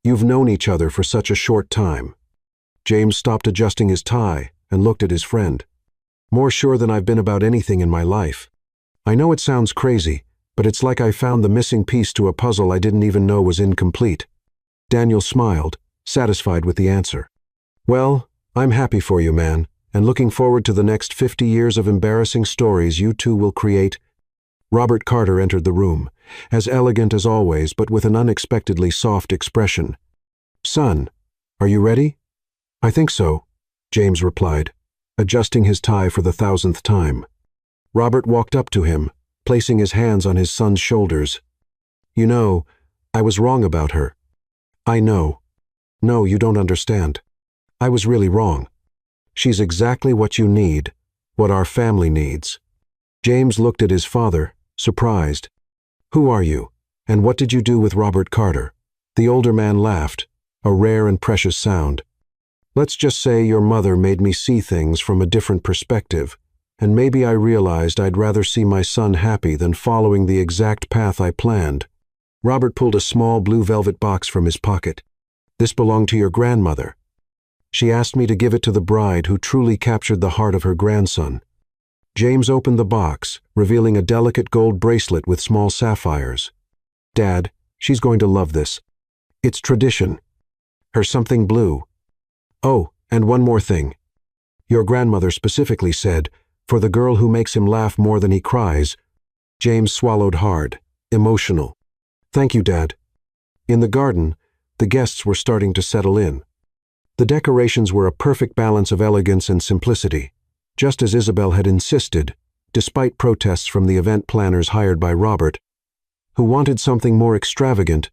You've known each other for such a short time. James stopped adjusting his tie and looked at his friend. More sure than I've been about anything in my life. I know it sounds crazy, but it's like I found the missing piece to a puzzle I didn't even know was incomplete. Daniel smiled, satisfied with the answer. Well, I'm happy for you, man, and looking forward to the next 50 years of embarrassing stories you two will create. Robert Carter entered the room, as elegant as always, but with an unexpectedly soft expression. Son, are you ready? I think so, James replied, adjusting his tie for the 1000th time. Robert walked up to him, placing his hands on his son's shoulders. You know, I was wrong about her. I know. No, you don't understand. I was really wrong. She's exactly what you need, what our family needs. James looked at his father, surprised. Who are you, and what did you do with Robert Carter? The older man laughed, a rare and precious sound. Let's just say your mother made me see things from a different perspective, and maybe I realized I'd rather see my son happy than following the exact path I planned. Robert pulled a small blue velvet box from his pocket. This belonged to your grandmother. She asked me to give it to the bride who truly captured the heart of her grandson. James opened the box, revealing a delicate gold bracelet with small sapphires. Dad, she's going to love this. It's tradition. Her something blue. Oh, and one more thing. Your grandmother specifically said, for the girl who makes him laugh more than he cries. James swallowed hard, emotional. Thank you, Dad. In the garden, the guests were starting to settle in. The decorations were a perfect balance of elegance and simplicity, just as Isabel had insisted, despite protests from the event planners hired by Robert, who wanted something more extravagant.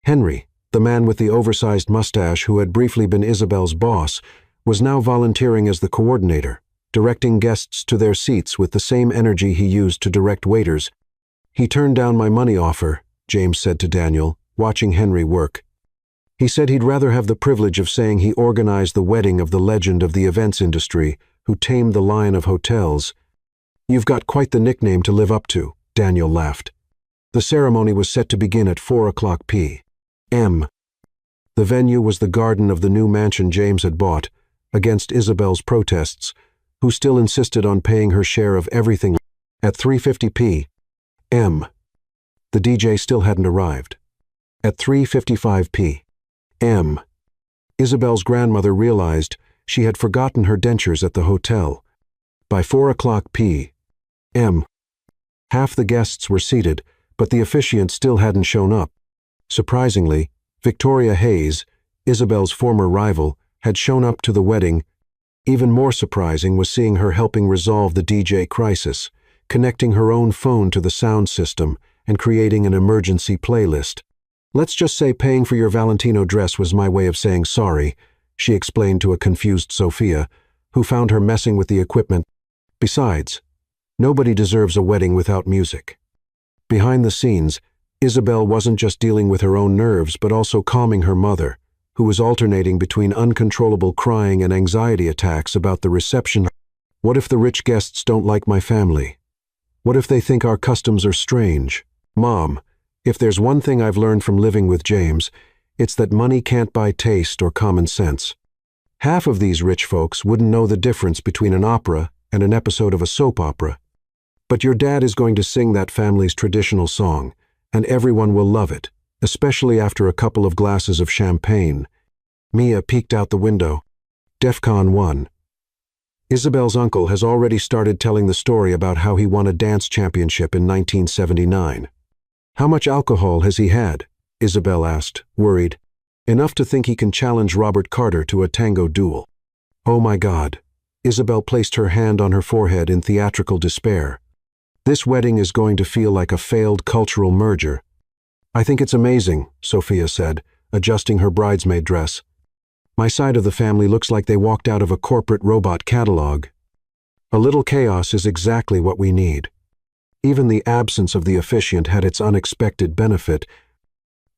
Henry, the man with the oversized mustache who had briefly been Isabel's boss, was now volunteering as the coordinator, directing guests to their seats with the same energy he used to direct waiters. He turned down my money offer, James said to Daniel, watching Henry work. He said he'd rather have the privilege of saying he organized the wedding of the legend of the events industry, who tamed the lion of hotels. You've got quite the nickname to live up to, Daniel laughed. The ceremony was set to begin at 4:00 p.m. The venue was the garden of the new mansion James had bought, against Isabel's protests, who still insisted on paying her share of everything. At 3:50 p.m. The DJ still hadn't arrived. At 3:55 p.m. Isabel's grandmother realized she had forgotten her dentures at the hotel. By 4:00 p.m., half the guests were seated, but the officiant still hadn't shown up. Surprisingly, Victoria Hayes, Isabel's former rival, had shown up to the wedding. Even more surprising was seeing her helping resolve the DJ crisis, connecting her own phone to the sound system and creating an emergency playlist. Let's just say paying for your Valentino dress was my way of saying sorry, she explained to a confused Sophia, who found her messing with the equipment. Besides, nobody deserves a wedding without music. Behind the scenes, Isabel wasn't just dealing with her own nerves but also calming her mother, who was alternating between uncontrollable crying and anxiety attacks about the reception. What if the rich guests don't like my family? What if they think our customs are strange? Mom, if there's one thing I've learned from living with James, it's that money can't buy taste or common sense. Half of these rich folks wouldn't know the difference between an opera and an episode of a soap opera. But your dad is going to sing that family's traditional song, and everyone will love it, especially after a couple of glasses of champagne. Mia peeked out the window. DEFCON 1. Isabel's uncle has already started telling the story about how he won a dance championship in 1979. How much alcohol has he had? Isabel asked, worried. Enough to think he can challenge Robert Carter to a tango duel. Oh my God. Isabel placed her hand on her forehead in theatrical despair. This wedding is going to feel like a failed cultural merger. I think it's amazing, Sophia said, adjusting her bridesmaid dress. My side of the family looks like they walked out of a corporate robot catalog. A little chaos is exactly what we need. Even the absence of the officiant had its unexpected benefit.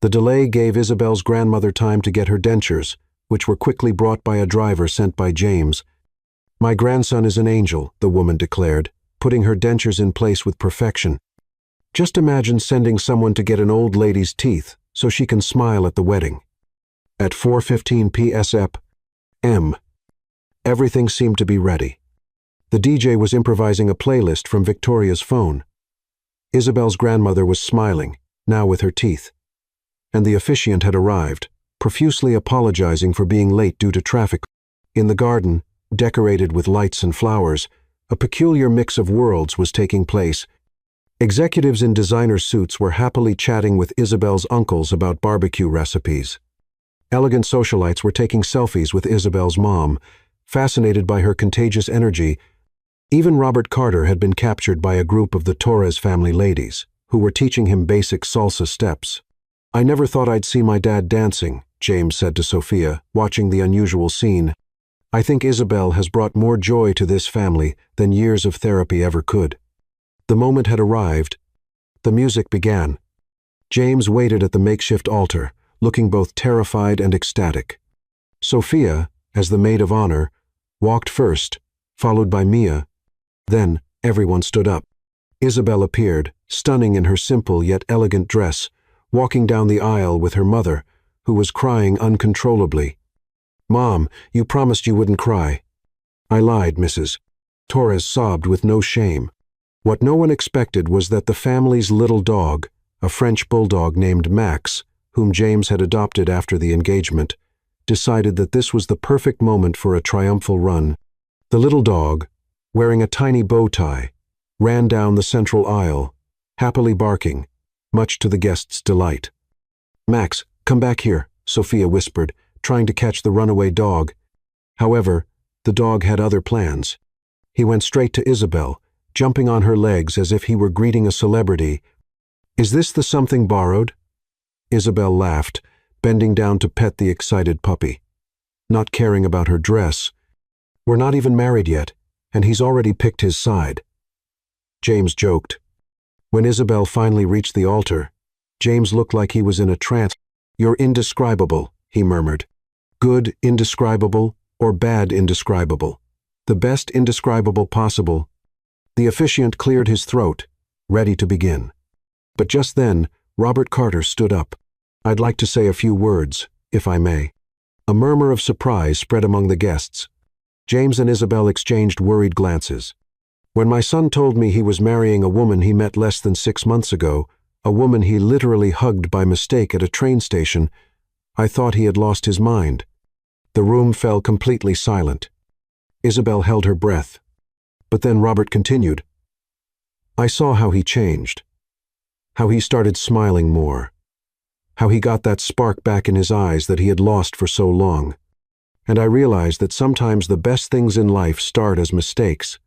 The delay gave Isabel's grandmother time to get her dentures, which were quickly brought by a driver sent by James. My grandson is an angel, the woman declared, putting her dentures in place with perfection. Just imagine sending someone to get an old lady's teeth so she can smile at the wedding. At 4:15 p.m., everything seemed to be ready. The DJ was improvising a playlist from Victoria's phone. Isabel's grandmother was smiling, now with her teeth. And the officiant had arrived, profusely apologizing for being late due to traffic. In the garden, decorated with lights and flowers, a peculiar mix of worlds was taking place. Executives in designer suits were happily chatting with Isabel's uncles about barbecue recipes. Elegant socialites were taking selfies with Isabel's mom, fascinated by her contagious energy. Even Robert Carter had been captured by a group of the Torres family ladies, who were teaching him basic salsa steps. "I never thought I'd see my dad dancing," James said to Sophia, watching the unusual scene. "I think Isabel has brought more joy to this family than years of therapy ever could." The moment had arrived. The music began. James waited at the makeshift altar, looking both terrified and ecstatic. Sophia, as the maid of honor, walked first, followed by Mia. Then everyone stood up. Isabel appeared, stunning in her simple yet elegant dress, walking down the aisle with her mother, who was crying uncontrollably. "Mom, you promised you wouldn't cry." "I lied, Mrs." Torres sobbed with no shame. What no one expected was that the family's little dog, a French bulldog named Max, whom James had adopted after the engagement, decided that this was the perfect moment for a triumphal run. The little dog, wearing a tiny bow tie, ran down the central aisle, happily barking, much to the guests' delight. "Max, come back here," Sophia whispered, trying to catch the runaway dog. However, the dog had other plans. He went straight to Isabel, jumping on her legs as if he were greeting a celebrity. "Is this the something borrowed?" Isabel laughed, bending down to pet the excited puppy. Not caring about her dress. "We're not even married yet, and he's already picked his side." James joked. When Isabel finally reached the altar, James looked like he was in a trance. "You're indescribable," he murmured. "Good indescribable or bad indescribable? The best indescribable possible." The officiant cleared his throat, ready to begin. But just then, Robert Carter stood up. "I'd like to say a few words, if I may." A murmur of surprise spread among the guests. James and Isabel exchanged worried glances. "When my son told me he was marrying a woman he met less than 6 months ago, a woman he literally hugged by mistake at a train station, I thought he had lost his mind." The room fell completely silent. Isabel held her breath. But then Robert continued. "I saw how he changed. How he started smiling more. How he got that spark back in his eyes that he had lost for so long. And I realized that sometimes the best things in life start as mistakes."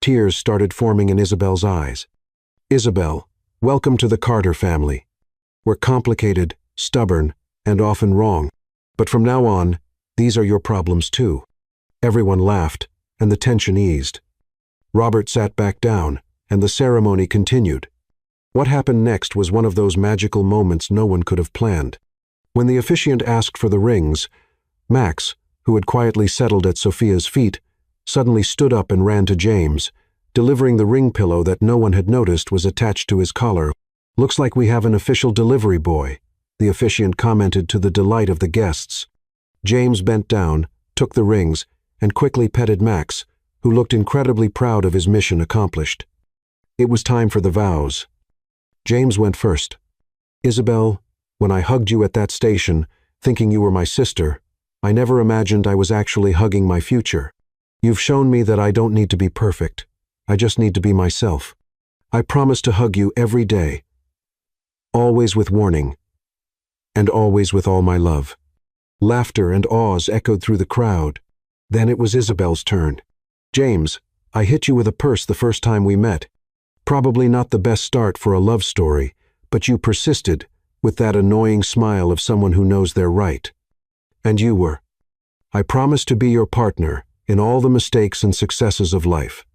Tears started forming in Isabel's eyes. "Isabel, welcome to the Carter family. We're complicated, stubborn, and often wrong. But from now on, these are your problems too." Everyone laughed, and the tension eased. Robert sat back down, and the ceremony continued. What happened next was one of those magical moments no one could have planned. When the officiant asked for the rings, Max, who had quietly settled at Sophia's feet, suddenly stood up and ran to James, delivering the ring pillow that no one had noticed was attached to his collar. "Looks like we have an official delivery boy," the officiant commented to the delight of the guests. James bent down, took the rings, and quickly petted Max, who looked incredibly proud of his mission accomplished. It was time for the vows. James went first. "Isabel, when I hugged you at that station, thinking you were my sister, I never imagined I was actually hugging my future. You've shown me that I don't need to be perfect. I just need to be myself. I promise to hug you every day, always with warning, and always with all my love." Laughter and awes echoed through the crowd. Then it was Isabel's turn. "James, I hit you with a purse the first time we met. Probably not the best start for a love story, but you persisted, with that annoying smile of someone who knows they're right. And you were. I promise to be your partner in all the mistakes and successes of life.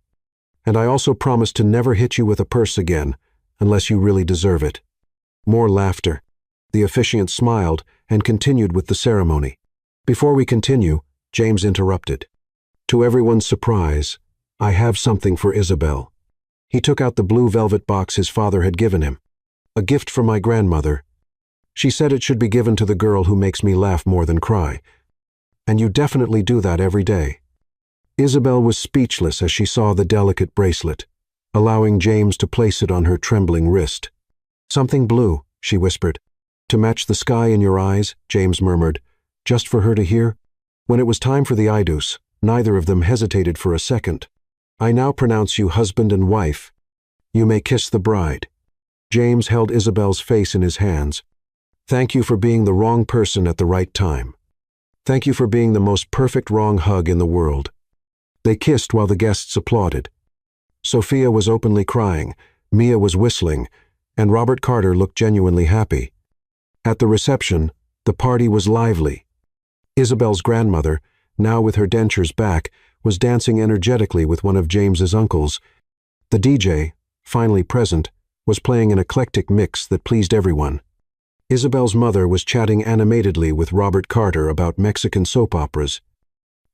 And I also promise to never hit you with a purse again, unless you really deserve it." More laughter. The officiant smiled and continued with the ceremony. Before we continue, James interrupted. "To everyone's surprise, I have something for Isabel." He took out the blue velvet box his father had given him. "A gift from my grandmother. She said it should be given to the girl who makes me laugh more than cry. And you definitely do that every day." Isabel was speechless as she saw the delicate bracelet, allowing James to place it on her trembling wrist. "Something blue," she whispered. "To match the sky in your eyes," James murmured, just for her to hear. When it was time for the idus, neither of them hesitated for a second. "I now pronounce you husband and wife. You may kiss the bride." James held Isabel's face in his hands. "Thank you for being the wrong person at the right time. Thank you for being the most perfect wrong hug in the world." They kissed while the guests applauded. Sophia was openly crying, Mia was whistling, and Robert Carter looked genuinely happy. At the reception, the party was lively. Isabel's grandmother, now with her dentures back, was dancing energetically with one of James's uncles. The DJ, finally present, was playing an eclectic mix that pleased everyone. Isabel's mother was chatting animatedly with Robert Carter about Mexican soap operas.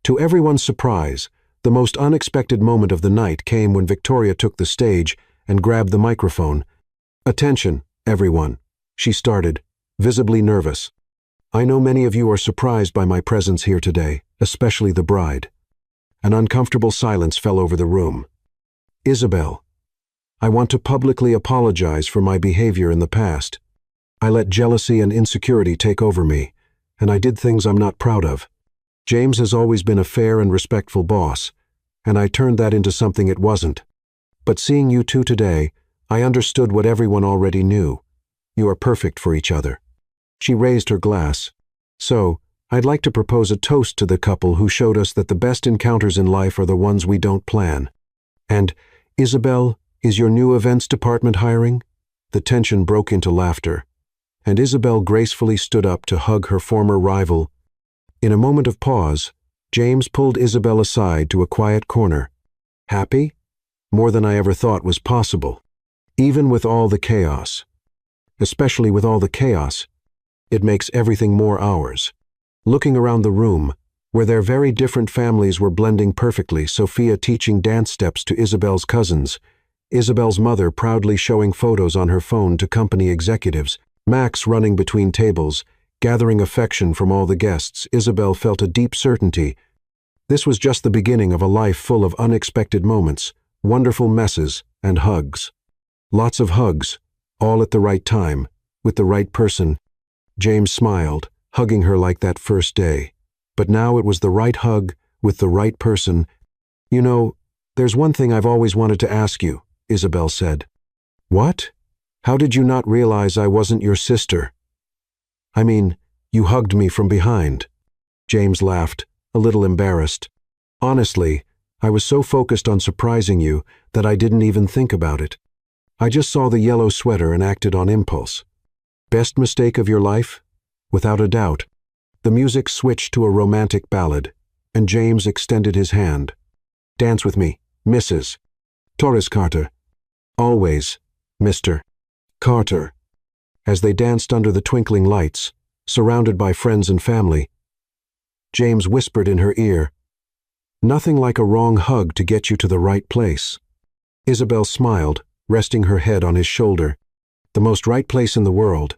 To everyone's surprise, the most unexpected moment of the night came when Victoria took the stage and grabbed the microphone. "Attention, everyone," she started, visibly nervous. "I know many of you are surprised by my presence here today, especially the bride." An uncomfortable silence fell over the room. "Isabel, I want to publicly apologize for my behavior in the past. I let jealousy and insecurity take over me, and I did things I'm not proud of. James has always been a fair and respectful boss, and I turned that into something it wasn't. But seeing you two today, I understood what everyone already knew. You are perfect for each other." She raised her glass. "So, I'd like to propose a toast to the couple who showed us that the best encounters in life are the ones we don't plan. And, Isabel, is your new events department hiring?" The tension broke into laughter, and Isabel gracefully stood up to hug her former rival. In a moment of pause, James pulled Isabel aside to a quiet corner. "Happy? More than I ever thought was possible. Even with all the chaos. Especially with all the chaos. It makes everything more ours." Looking around the room, where their very different families were blending perfectly, Sophia teaching dance steps to Isabel's cousins, Isabel's mother proudly showing photos on her phone to company executives, Max running between tables, gathering affection from all the guests, Isabel felt a deep certainty. This was just the beginning of a life full of unexpected moments, wonderful messes, and hugs. Lots of hugs, all at the right time, with the right person. James smiled, hugging her like that first day. But now it was the right hug, with the right person. "You know, there's one thing I've always wanted to ask you," Isabel said. "What? How did you not realize I wasn't your sister?" "I mean, you hugged me from behind." James laughed, a little embarrassed. "Honestly, I was so focused on surprising you that I didn't even think about it. I just saw the yellow sweater and acted on impulse." "Best mistake of your life?" "Without a doubt." The music switched to a romantic ballad, and James extended his hand. "Dance with me, Mrs. Torres Carter." "Always, Mr. Carter." As they danced under the twinkling lights, surrounded by friends and family, James whispered in her ear, "Nothing like a wrong hug to get you to the right place." Isabel smiled, resting her head on his shoulder. "The most right place in the world,